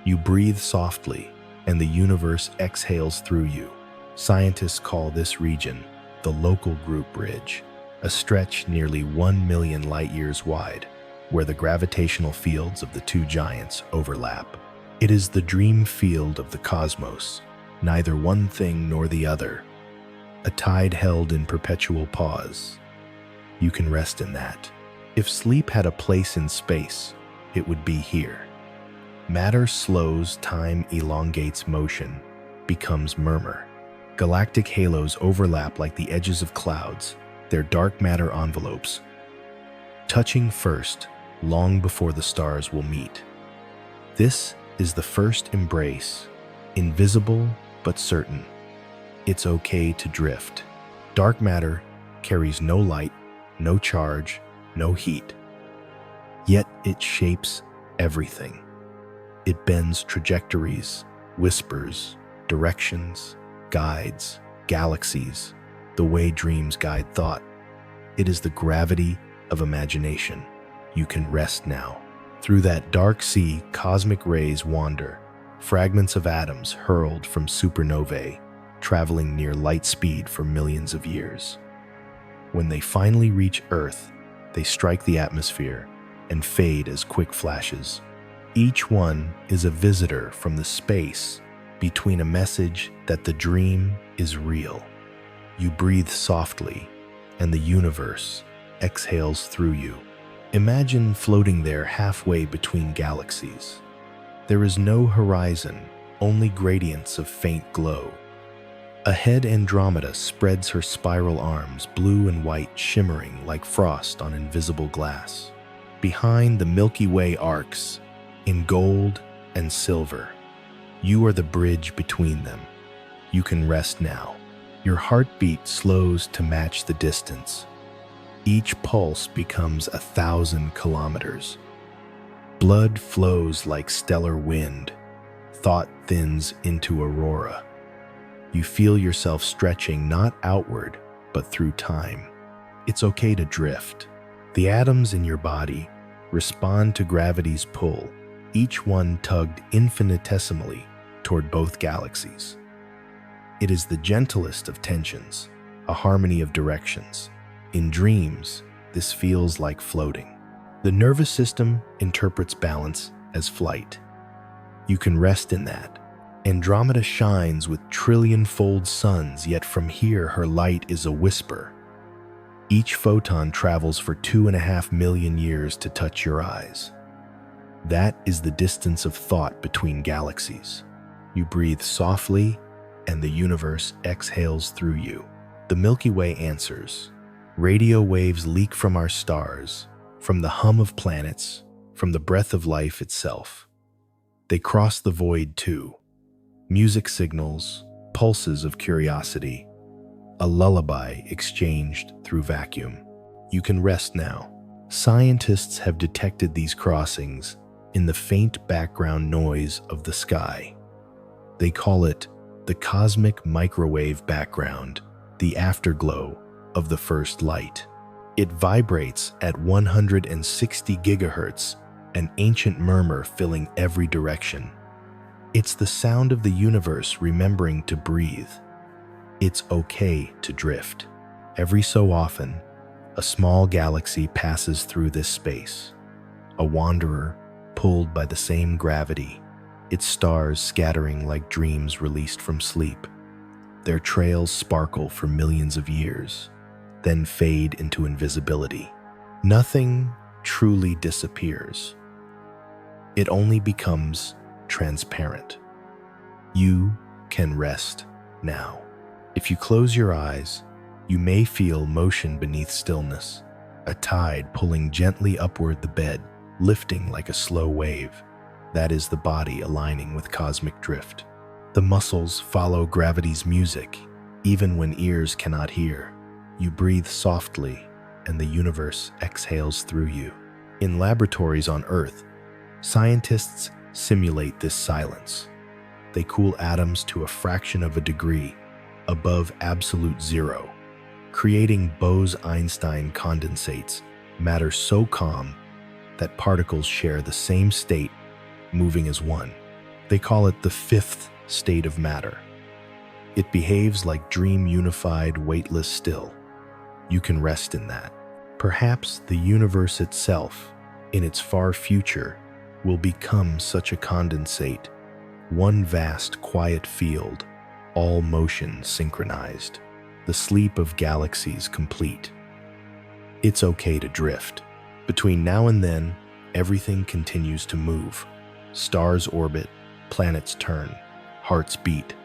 You breathe softly, and the universe exhales through you. Scientists call this region the local group bridge, a stretch nearly 1,000,000 light-years wide, where the gravitational fields of the two giants overlap. It is the dream field of the cosmos, neither one thing nor the other, a tide held in perpetual pause. You can rest in that. If sleep had a place in space, it would be here. Matter slows, time elongates motion, becomes murmur. Galactic halos overlap like the edges of clouds, their dark matter envelopes, touching first, long before the stars will meet. This is the first embrace, invisible but certain. It's okay to drift. Dark matter carries no light, no charge, no heat. Yet it shapes everything. It bends trajectories, whispers, directions, guides, galaxies, the way dreams guide thought. It is the gravity of imagination. You can rest now. Through that dark sea, cosmic rays wander, fragments of atoms hurled from supernovae, traveling near light speed for millions of years. When they finally reach Earth, they strike the atmosphere and fade as quick flashes. Each one is a visitor from the space between, a message that the dream is real. You breathe softly, and the universe exhales through you. Imagine floating there halfway between galaxies. There is no horizon, only gradients of faint glow. Ahead, Andromeda spreads her spiral arms, blue and white, shimmering like frost on invisible glass. Behind, the Milky Way arcs in gold and silver. You are the bridge between them. You can rest now. Your heartbeat slows to match the distance. Each pulse becomes 1,000 kilometers. Blood flows like stellar wind. Thought thins into aurora. You feel yourself stretching not outward, but through time. It's okay to drift. The atoms in your body respond to gravity's pull, each one tugged infinitesimally toward both galaxies. It is the gentlest of tensions, a harmony of directions. In dreams, this feels like floating. The nervous system interprets balance as flight. You can rest in that. Andromeda shines with trillion-fold suns, yet from here her light is a whisper. Each photon travels for 2.5 million years to touch your eyes. That is the distance of thought between galaxies. You breathe softly, and the universe exhales through you. The Milky Way answers. Radio waves leak from our stars, from the hum of planets, from the breath of life itself. They cross the void too. Music signals, pulses of curiosity, a lullaby exchanged through vacuum. You can rest now. Scientists have detected these crossings in the faint background noise of the sky. They call it the cosmic microwave background, the afterglow of the first light. It vibrates at 160 gigahertz, an ancient murmur filling every direction. It's the sound of the universe remembering to breathe. It's okay to drift. Every so often, a small galaxy passes through this space. A wanderer pulled by the same gravity, its stars scattering like dreams released from sleep. Their trails sparkle for millions of years, then fade into invisibility. Nothing truly disappears. It only becomes transparent. You can rest now. If you close your eyes, you may feel motion beneath stillness, a tide pulling gently upward the bed, lifting like a slow wave. That is the body aligning with cosmic drift. The muscles follow gravity's music, even when ears cannot hear. You breathe softly, and the universe exhales through you. In laboratories on Earth, scientists simulate this silence. They cool atoms to a fraction of a degree, above absolute zero, creating Bose-Einstein condensates, matter so calm that particles share the same state, moving as one. They call it the fifth state of matter. It behaves like dream unified, weightless still. You can rest in that. Perhaps the universe itself, in its far future, will become such a condensate, one vast, quiet field, all motion synchronized, the sleep of galaxies complete. It's okay to drift. Between now and then, everything continues to move. Stars orbit, planets turn, hearts beat.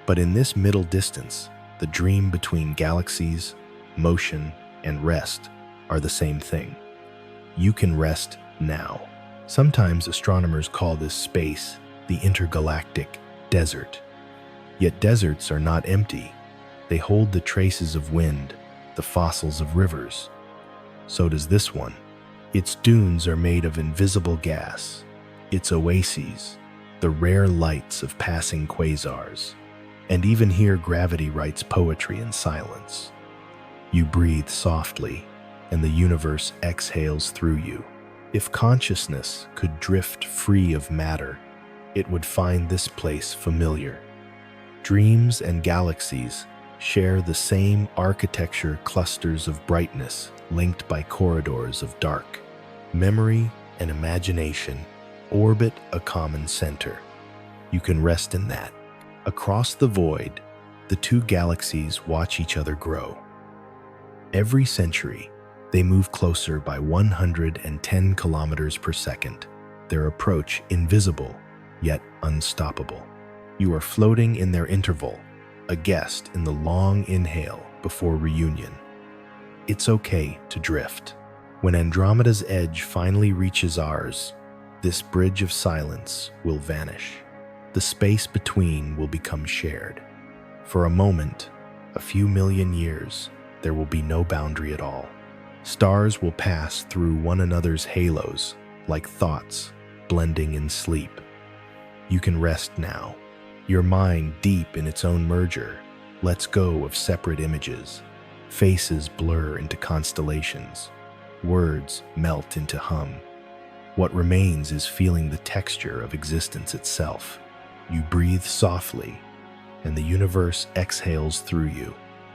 But in this middle distance, the dream between galaxies, motion, and rest are the same thing. You can rest now. Sometimes astronomers call this space the intergalactic desert. Yet deserts are not empty. They hold the traces of wind, the fossils of rivers. So does this one. Its dunes are made of invisible gas. Its oases, the rare lights of passing quasars. And even here gravity writes poetry in silence. You breathe softly, and the universe exhales through you. If consciousness could drift free of matter, it would find this place familiar. Dreams and galaxies share the same architecture, clusters of brightness linked by corridors of dark. Memory and imagination orbit a common center. You can rest in that. Across the void, the two galaxies watch each other grow. Every century, they move closer by 110 kilometers per second, their approach invisible, yet unstoppable. You are floating in their interval, a guest in the long inhale before reunion. It's okay to drift. When Andromeda's edge finally reaches ours, this bridge of silence will vanish. The space between will become shared. For a moment, a few million years, there will be no boundary at all. Stars will pass through one another's halos, like thoughts blending in sleep. You can rest now. Your mind, deep in its own merger, lets go of separate images. Faces blur into constellations. Words melt into hum. What remains is feeling the texture of existence itself. You breathe softly, and the universe exhales through you.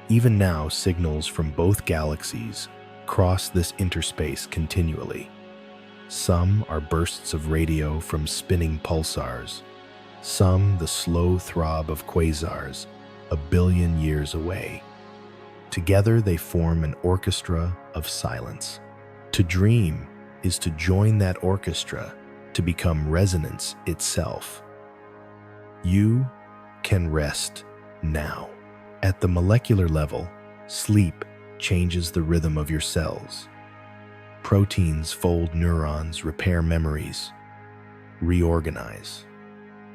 Even now, signals from both galaxies cross this interspace continually. Some are bursts of radio from spinning pulsars, some the slow throb of quasars a billion years away. Together they form an orchestra of silence. To dream is to join that orchestra, to become resonance itself. You can rest now. At the molecular level, sleep changes the rhythm of your cells. Proteins fold neurons, repair memories, reorganize.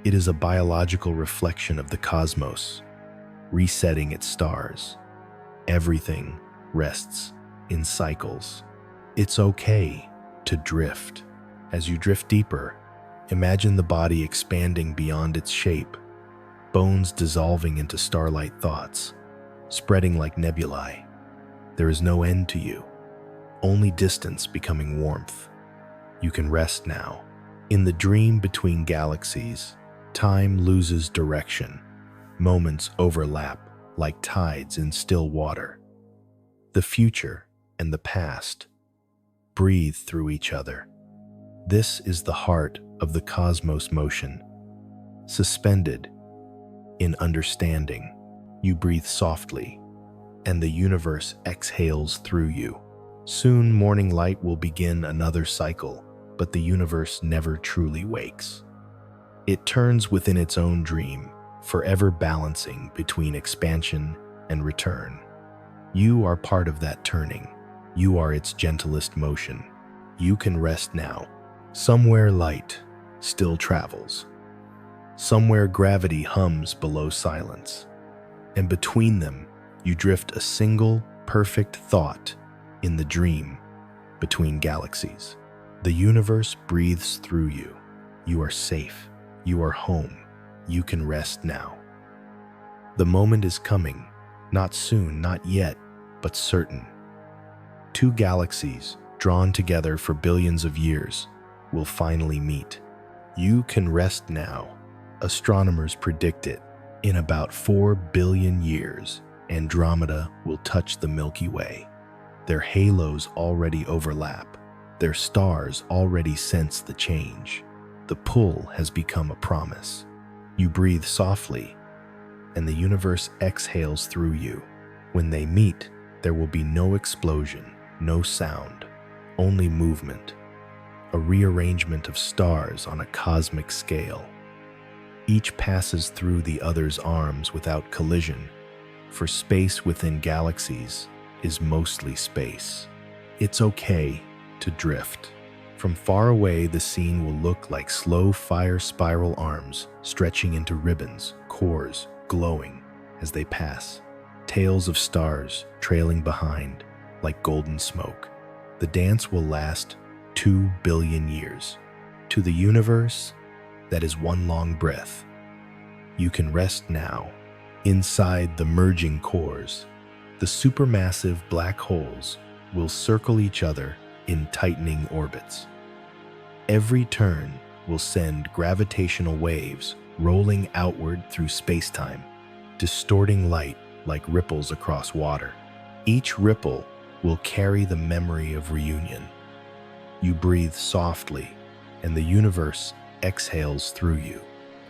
It is a biological reflection of the cosmos, resetting its stars. Everything rests in cycles. It's okay to drift. As you drift deeper, imagine the body expanding beyond its shape, bones dissolving into starlight thoughts, spreading like nebulae. There is no end to you. only distance becoming warmth. You can rest now. In the dream between galaxies, time loses direction. Moments overlap like tides in still water. The future and the past breathe through each other. This is the heart of the cosmos motion. Suspended in understanding, you breathe softly, and the universe exhales through you. Soon morning light will begin another cycle, but the universe never truly wakes. It turns within its own dream, forever balancing between expansion and return. You are part of that turning. You are its gentlest motion. You can rest now. Somewhere light still travels. Somewhere gravity hums below silence. And between them, you drift a single, perfect thought in the dream between galaxies. The universe breathes through you. You are safe. You are home. You can rest now. The moment is coming, not soon, not yet, but certain. Two galaxies, drawn together for billions of years, will finally meet. You can rest now. Astronomers predict it. In about 4 billion years, Andromeda will touch the Milky Way. Their halos already overlap. Their stars already sense the change. The pull has become a promise. You breathe softly, and the universe exhales through you. When they meet, there will be no explosion, no sound, only movement, a rearrangement of stars on a cosmic scale. Each passes through the other's arms without collision, for space within galaxies is mostly space. It's okay to drift. From far away, the scene will look like slow fire spiral arms stretching into ribbons, cores glowing as they pass, tails of stars trailing behind like golden smoke. The dance will last 2 billion years. To the universe, that is one long breath. You can rest now. Inside the merging cores, the supermassive black holes will circle each other in tightening orbits. Every turn will send gravitational waves rolling outward through spacetime, distorting light like ripples across water. Each ripple will carry the memory of reunion. You breathe softly, and the universe exhales through you.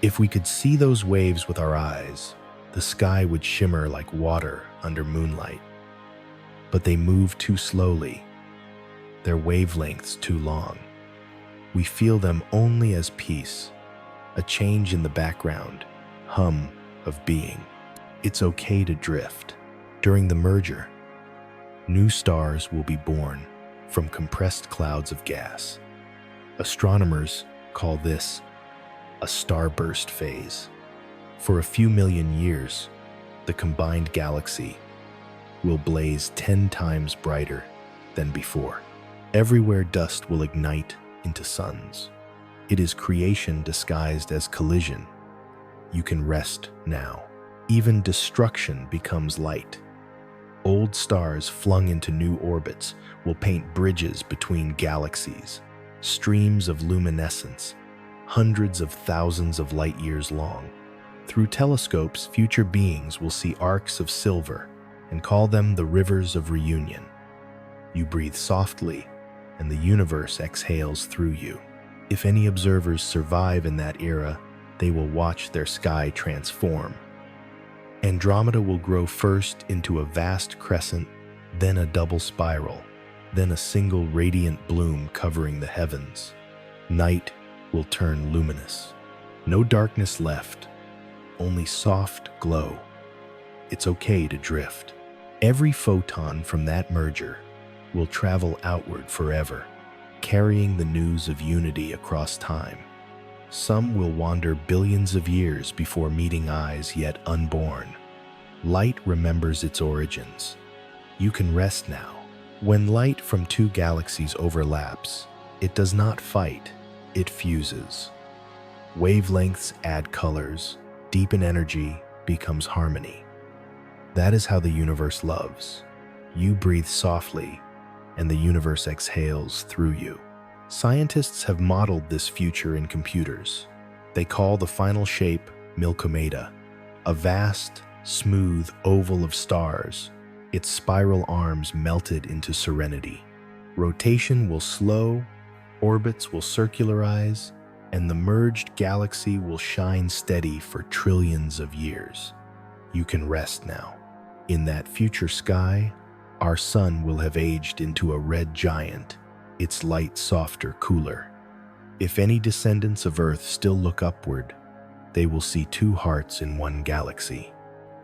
If we could see those waves with our eyes, the sky would shimmer like water under moonlight. But they move too slowly, their wavelengths too long. We feel them only as peace, a change in the background, hum of being. It's okay to drift. During the merger, new stars will be born from compressed clouds of gas. Astronomers call this a starburst phase. For a few million years, the combined galaxy will blaze 10 times brighter than before. Everywhere dust will ignite into suns. It is creation disguised as collision. You can rest now. Even destruction becomes light. Old stars flung into new orbits will paint bridges between galaxies, streams of luminescence, hundreds of thousands of light years long. Through telescopes, future beings will see arcs of silver and call them the rivers of reunion. You breathe softly, and the universe exhales through you. If any observers survive in that era, they will watch their sky transform. Andromeda will grow first into a vast crescent, then a double spiral, then a single radiant bloom covering the heavens. Night will turn luminous. No darkness left, only soft glow. It's okay to drift. Every photon from that merger will travel outward forever, carrying the news of unity across time. Some will wander billions of years before meeting eyes yet unborn. Light remembers its origins. You can rest now. When light from two galaxies overlaps, it does not fight, it fuses. Wavelengths add colors, deepen energy, becomes harmony. That is how the universe loves. You breathe softly, and the universe exhales through you. Scientists have modeled this future in computers. They call the final shape Milkomeda, a vast, smooth oval of stars, its spiral arms melted into serenity. Rotation will slow, orbits will circularize, and the merged galaxy will shine steady for trillions of years. You can rest now. In that future sky, our sun will have aged into a red giant, its light softer, cooler. If any descendants of Earth still look upward, they will see two hearts in one galaxy.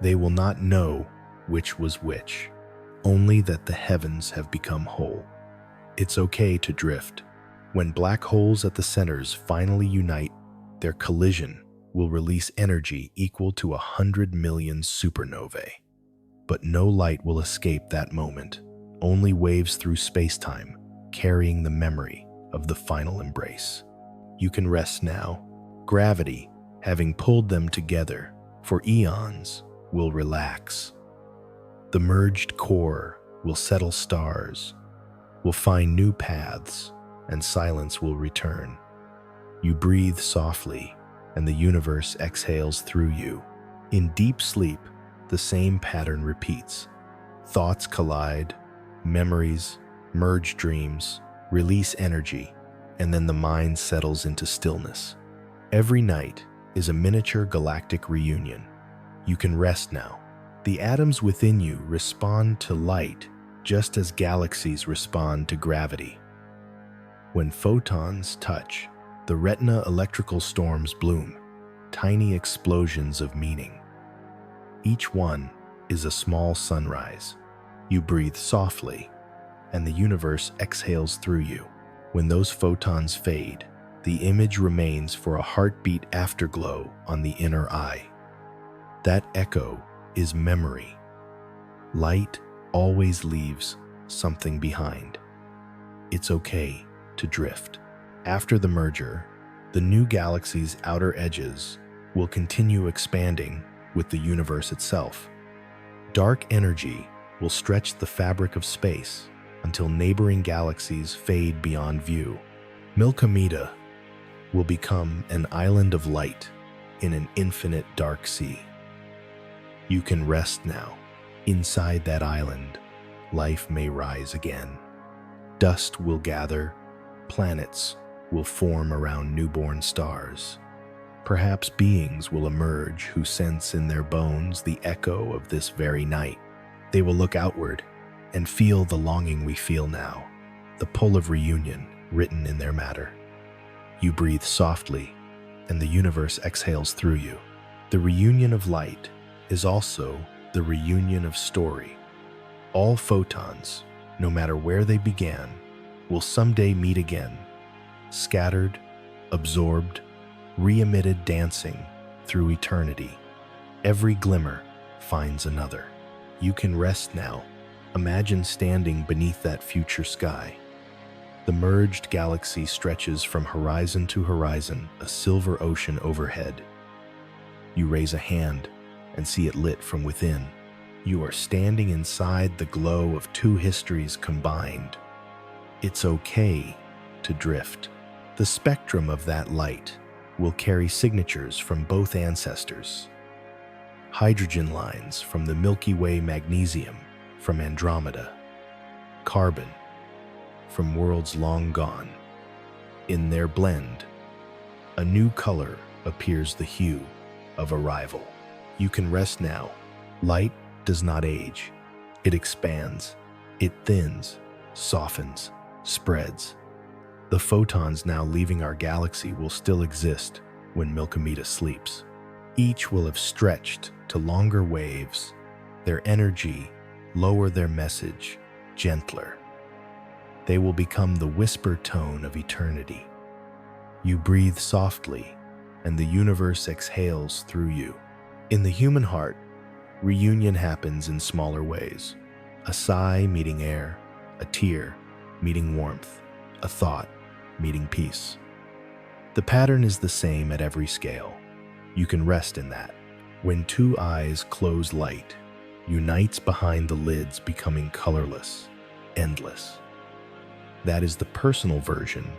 They will not know which was which, only that the heavens have become whole. It's okay to drift. When black holes at the centers finally unite, their collision will release energy equal to 100 million supernovae. But no light will escape that moment, only waves through space-time, carrying the memory of the final embrace. You can rest now. Gravity, having pulled them together for eons, will relax. The merged core will settle stars, will find new paths, and silence will return. You breathe softly, and the universe exhales through you. In deep sleep, the same pattern repeats. Thoughts collide, memories merge, dreams release energy, and then the mind settles into stillness. Every night is a miniature galactic reunion. You can rest now. The atoms within you respond to light just as galaxies respond to gravity. When photons touch, the retina electrical storms bloom, tiny explosions of meaning. Each one is a small sunrise. You breathe softly, and the universe exhales through you. When those photons fade, the image remains for a heartbeat afterglow on the inner eye. That echo is memory. Light always leaves something behind. It's okay to drift. After the merger, the new galaxy's outer edges will continue expanding with the universe itself. Dark energy will stretch the fabric of space until neighboring galaxies fade beyond view. Milkomeda will become an island of light in an infinite dark sea. You can rest now. Inside that island, life may rise again. Dust will gather, planets will form around newborn stars. Perhaps beings will emerge who sense in their bones the echo of this very night. They will look outward and feel the longing we feel now, the pull of reunion written in their matter. You breathe softly, and the universe exhales through you. The reunion of light is also the reunion of story. All photons, no matter where they began, will someday meet again, scattered, absorbed, re-emitted, dancing through eternity. Every glimmer finds another. You can rest now. Imagine standing beneath that future sky. The merged galaxy stretches from horizon to horizon, a silver ocean overhead. You raise a hand and see it lit from within. You are standing inside the glow of two histories combined. It's okay to drift. The spectrum of that light will carry signatures from both ancestors. Hydrogen lines from the Milky Way, magnesium from Andromeda, carbon from worlds long gone. In their blend, a new color appears, the hue of arrival. You can rest now. Light does not age. It expands. It thins, softens, spreads. The photons now leaving our galaxy will still exist when Milkomeda sleeps. Each will have stretched to longer waves, their energy lower, their message gentler. They will become the whisper tone of eternity. You breathe softly, and the universe exhales through you. In the human heart, reunion happens in smaller ways. A sigh meeting air, a tear meeting warmth, a thought meeting peace. The pattern is the same at every scale. You can rest in that. When two eyes close, light unites behind the lids, becoming colorless, endless. That is the personal version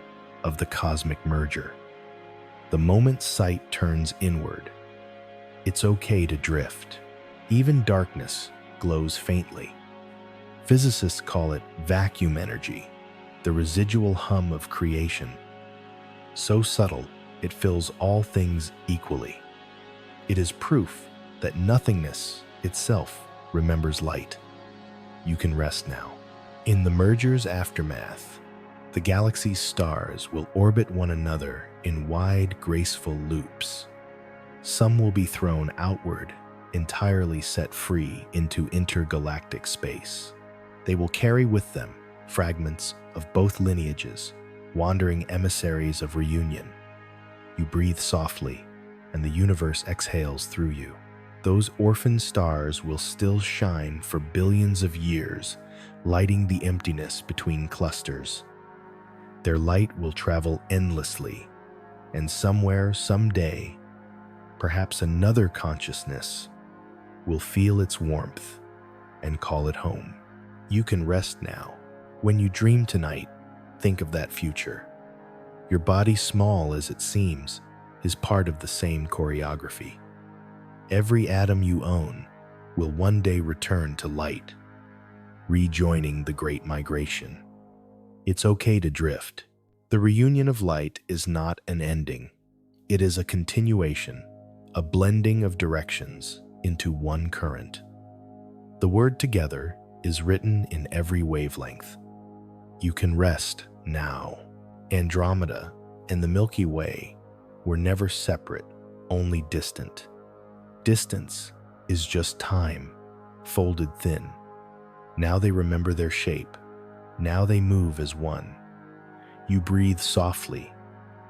of the cosmic merger. The moment sight turns inward, it's okay to drift. Even darkness glows faintly. Physicists call it vacuum energy, the residual hum of creation. So subtle, it fills all things equally. It is proof that nothingness itself remembers light. You can rest now. In the merger's aftermath, the galaxy's stars will orbit one another in wide, graceful loops. Some will be thrown outward, entirely set free into intergalactic space. They will carry with them fragments of both lineages, wandering emissaries of reunion. You breathe softly, and the universe exhales through you. Those orphan stars will still shine for billions of years, lighting the emptiness between clusters. Their light will travel endlessly, and somewhere, someday, perhaps another consciousness will feel its warmth and call it home. You can rest now. When you dream tonight, think of that future. Your body, small as it seems, is part of the same choreography. Every atom you own will one day return to light, rejoining the Great Migration. It's okay to drift. The reunion of light is not an ending. It is a continuation, a blending of directions into one current. The word together is written in every wavelength. You can rest now. Andromeda and the Milky Way were never separate, only distant. Distance is just time, folded thin. Now they remember their shape. Now they move as one. You breathe softly,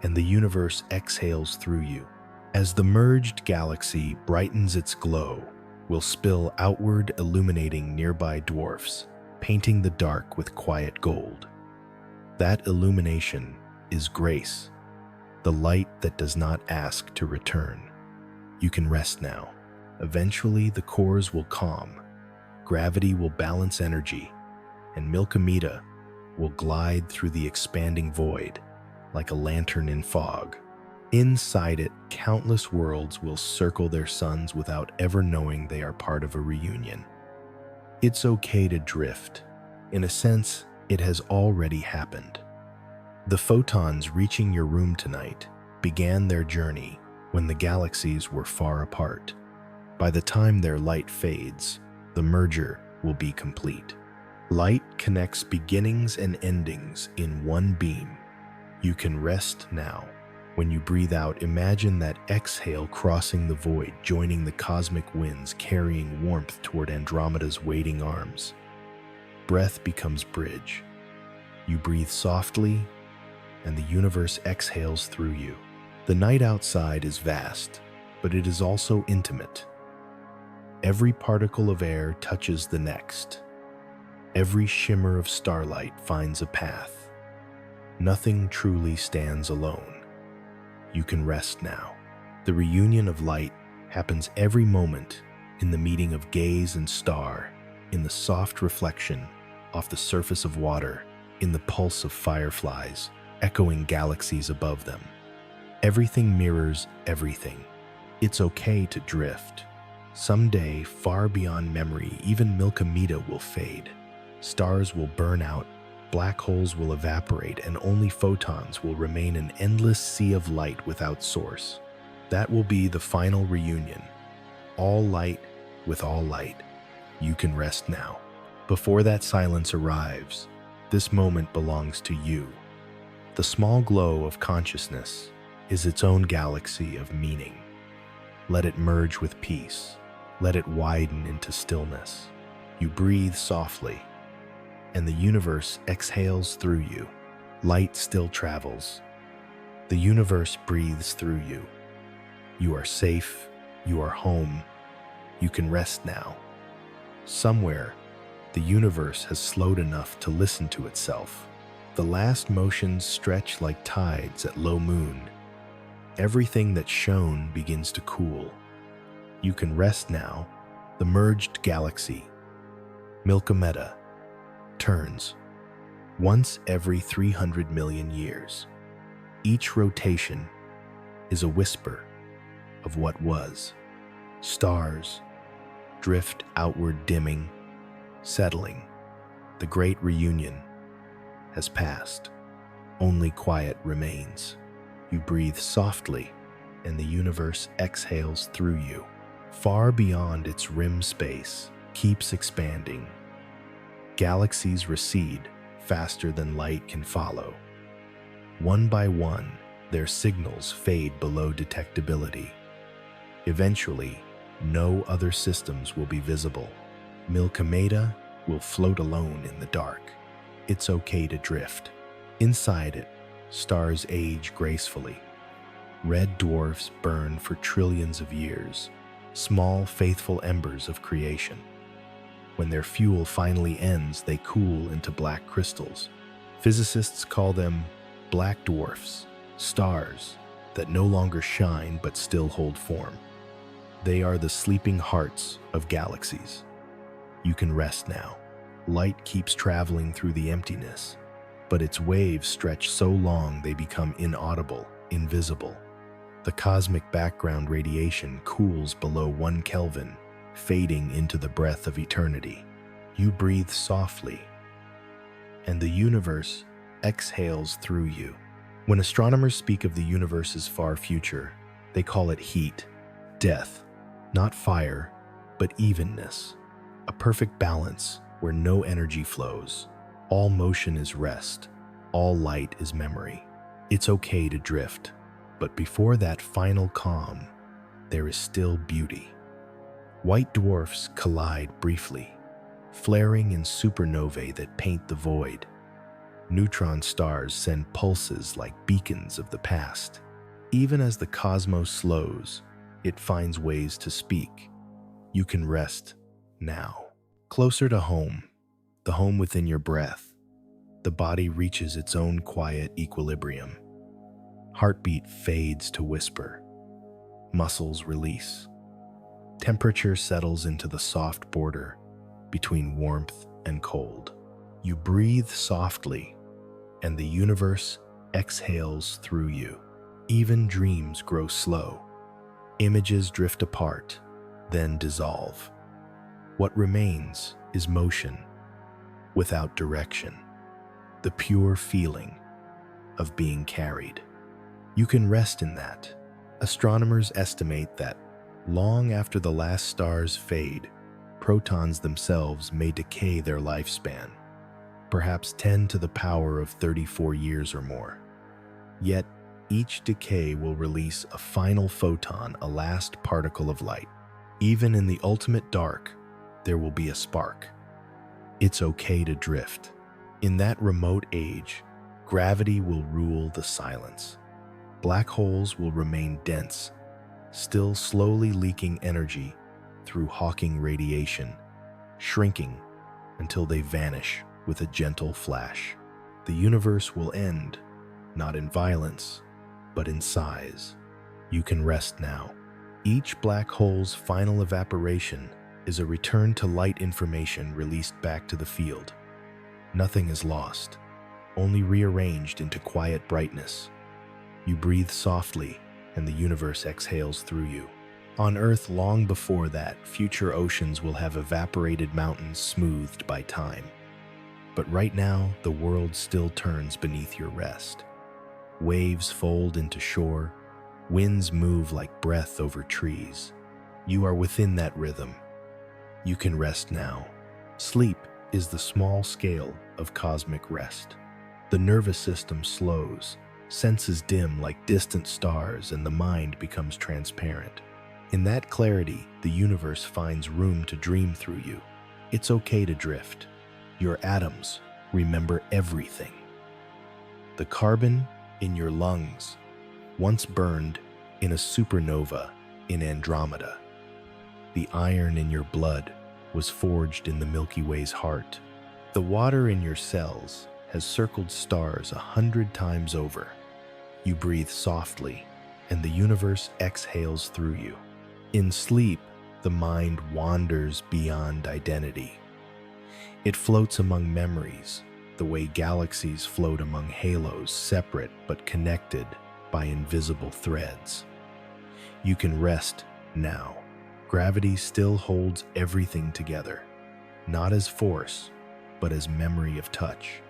and the universe exhales through you. As the merged galaxy brightens its glow, will spill outward, illuminating nearby dwarfs, painting the dark with quiet gold. That illumination is grace, the light that does not ask to return. You can rest now. Eventually, the cores will calm, gravity will balance energy, and Milkomeda will glide through the expanding void like a lantern in fog. Inside it, countless worlds will circle their suns without ever knowing they are part of a reunion. It's okay to drift. In a sense, it has already happened. The photons reaching your room tonight began their journey when the galaxies were far apart. By the time their light fades, the merger will be complete. Light connects beginnings and endings in one beam. You can rest now. When you breathe out, imagine that exhale crossing the void, joining the cosmic winds, carrying warmth toward Andromeda's waiting arms. Breath becomes bridge. You breathe softly, and the universe exhales through you. The night outside is vast, but it is also intimate. Every particle of air touches the next. Every shimmer of starlight finds a path. Nothing truly stands alone. You can rest now. The reunion of light happens every moment in the meeting of gaze and star, in the soft reflection off the surface of water, in the pulse of fireflies, echoing galaxies above them. Everything mirrors everything. It's okay to drift. Someday, far beyond memory, even Milkomeda will fade. Stars will burn out, black holes will evaporate, and only photons will remain an endless sea of light without source. That will be the final reunion. All light with all light. You can rest now. Before that silence arrives, this moment belongs to you. The small glow of consciousness is its own galaxy of meaning. Let it merge with peace. Let it widen into stillness. You breathe softly, and the universe exhales through you. Light still travels. The universe breathes through you. You are safe. You are home. You can rest now. Somewhere, the universe has slowed enough to listen to itself. The last motions stretch like tides at low moon. Everything that shone begins to cool. You can rest now. The merged galaxy, Milkomeda, turns. once every 300 million years. Each rotation is a whisper of what was. Stars drift outward, dimming, settling. The great reunion has passed. Only quiet remains. You breathe softly, and the universe exhales through you. Far beyond its rim, space keeps expanding. Galaxies recede faster than light can follow. One by one, their signals fade below detectability. Eventually, no other systems will be visible. Milkomeda will float alone in the dark. It's okay to drift. Inside it, stars age gracefully. Red dwarfs burn for trillions of years, small, faithful embers of creation. When their fuel finally ends, they cool into black crystals. Physicists call them black dwarfs, stars that no longer shine but still hold form. They are the sleeping hearts of galaxies. You can rest now. Light keeps traveling through the emptiness, but its waves stretch so long they become inaudible, invisible. The cosmic background radiation cools below 1 Kelvin, fading into the breath of eternity. You breathe softly, and the universe exhales through you. When astronomers speak of the universe's far future, they call it heat, death, not fire, but evenness, a perfect balance where no energy flows. All motion is rest, all light is memory. It's okay to drift, but before that final calm, there is still beauty. White dwarfs collide briefly, flaring in supernovae that paint the void. Neutron stars send pulses like beacons of the past. Even as the cosmos slows, it finds ways to speak. You can rest now. Closer to home, the home within your breath, the body reaches its own quiet equilibrium. Heartbeat fades to whisper. Muscles release. Temperature settles into the soft border between warmth and cold. You breathe softly, and the universe exhales through you. Even dreams grow slow. Images drift apart, then dissolve. What remains is motion, without direction, the pure feeling of being carried. You can rest in that. Astronomers estimate that long after the last stars fade, protons themselves may decay their lifespan, perhaps 10 to the power of 34 years or more. Yet, each decay will release a final photon, a last particle of light. Even in the ultimate dark, there will be a spark. It's okay to drift. In that remote age, gravity will rule the silence. Black holes will remain dense, still slowly leaking energy through Hawking radiation, shrinking until they vanish with a gentle flash. The universe will end, not in violence, but in size. You can rest now. Each black hole's final evaporation is a return to light information released back to the field. Nothing is lost, only rearranged into quiet brightness. You breathe softly, and the universe exhales through you. On Earth, long before that, future oceans will have evaporated mountains smoothed by time. But right now, the world still turns beneath your rest. Waves fold into shore, winds move like breath over trees. You are within that rhythm. You can rest now. Sleep is the small scale of cosmic rest. The nervous system slows, senses dim like distant stars, and the mind becomes transparent. In that clarity, the universe finds room to dream through you. It's okay to drift. Your atoms remember everything. The carbon in your lungs once burned in a supernova in Andromeda. The iron in your blood was forged in the Milky Way's heart. The water in your cells has circled stars 100 times over. You breathe softly, and the universe exhales through you. In sleep, the mind wanders beyond identity. It floats among memories, the way galaxies float among halos, separate but connected by invisible threads. You can rest now. Gravity still holds everything together, not as force, but as memory of touch.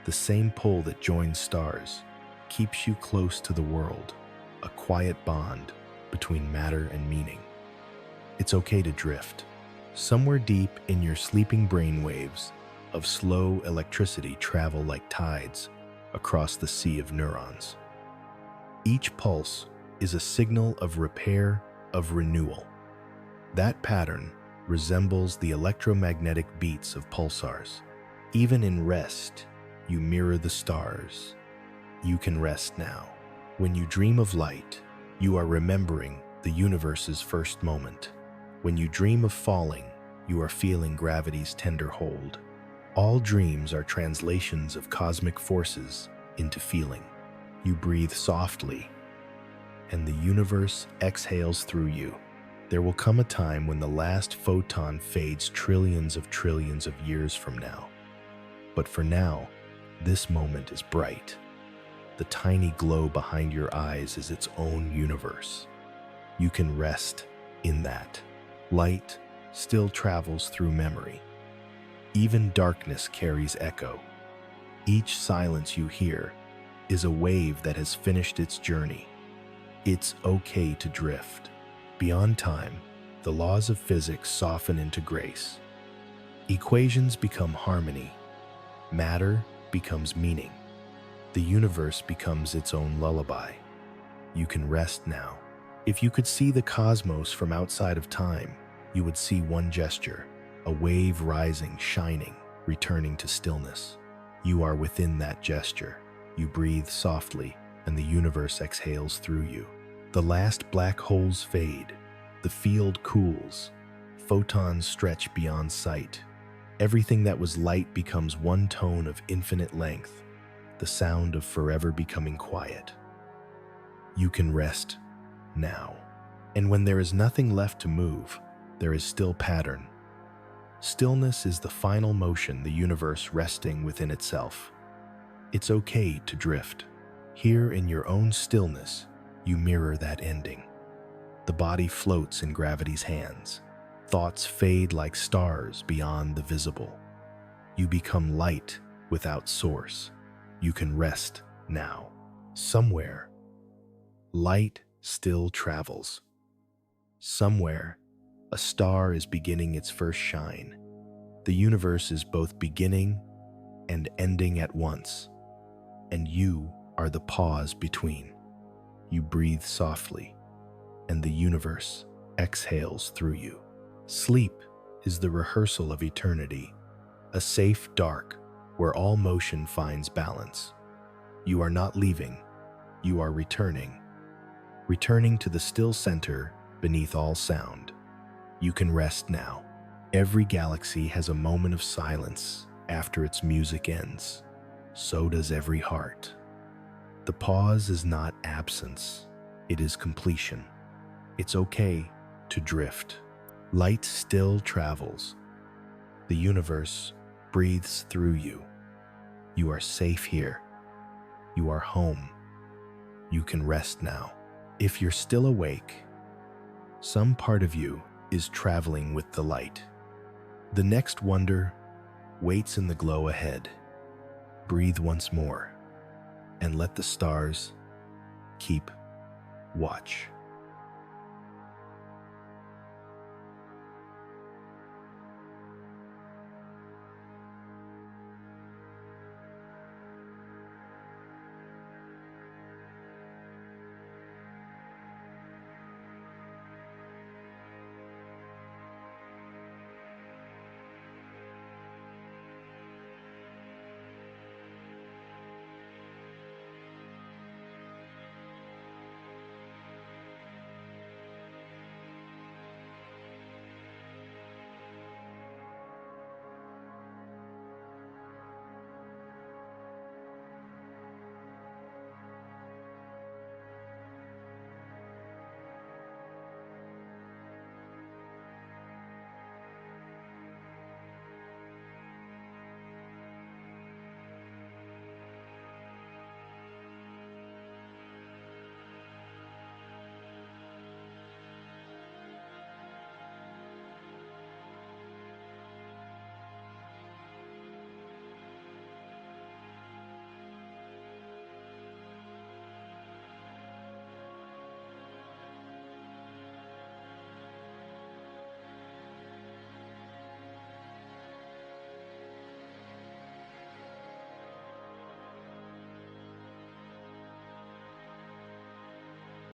The same pull that joins stars keeps you close to the world, a quiet bond between matter and meaning. It's okay to drift. Somewhere deep in your sleeping brainwaves of slow electricity travel like tides across the sea of neurons. Each pulse is a signal of repair, of renewal. That pattern resembles the electromagnetic beats of pulsars. Even in rest, you mirror the stars. You can rest now. When you dream of light, you are remembering the universe's first moment. When you dream of falling, you are feeling gravity's tender hold. All dreams are translations of cosmic forces into feeling. You breathe softly, and the universe exhales through you. There will come a time when the last photon fades trillions of years from now. But for now, this moment is bright. The tiny glow behind your eyes is its own universe. You can rest in that. Light still travels through memory. Even darkness carries echo. Each silence you hear is a wave that has finished its journey. It's okay to drift. Beyond time, the laws of physics soften into grace. Equations become harmony. Matter becomes meaning. The universe becomes its own lullaby. You can rest now. If you could see the cosmos from outside of time, you would see one gesture, a wave rising, shining, returning to stillness. You are within that gesture. You breathe softly, and the universe exhales through you. The last black holes fade. The field cools. Photons stretch beyond sight. Everything that was light becomes one tone of infinite length, the sound of forever becoming quiet. You can rest now. And when there is nothing left to move, there is still pattern. Stillness is the final motion, the universe resting within itself. It's okay to drift. Here in your own stillness, you mirror that ending. The body floats in gravity's hands. Thoughts fade like stars beyond the visible. You become light without source. You can rest now. Somewhere, light still travels. Somewhere, a star is beginning its first shine. The universe is both beginning and ending at once, and you are the pause between. You breathe softly, and the universe exhales through you. Sleep is the rehearsal of eternity, a safe dark where all motion finds balance. You are not leaving, you are returning to the still center beneath all sound. You can rest now. Every galaxy has a moment of silence after its music ends. So does every heart. The pause is not absence, it is completion. It's okay to drift. Light still travels. The universe breathes through you. You are safe here. You are home. You can rest now. If you're still awake, some part of you is traveling with the light. The next wonder waits in the glow ahead. Breathe once more and let the stars keep watch.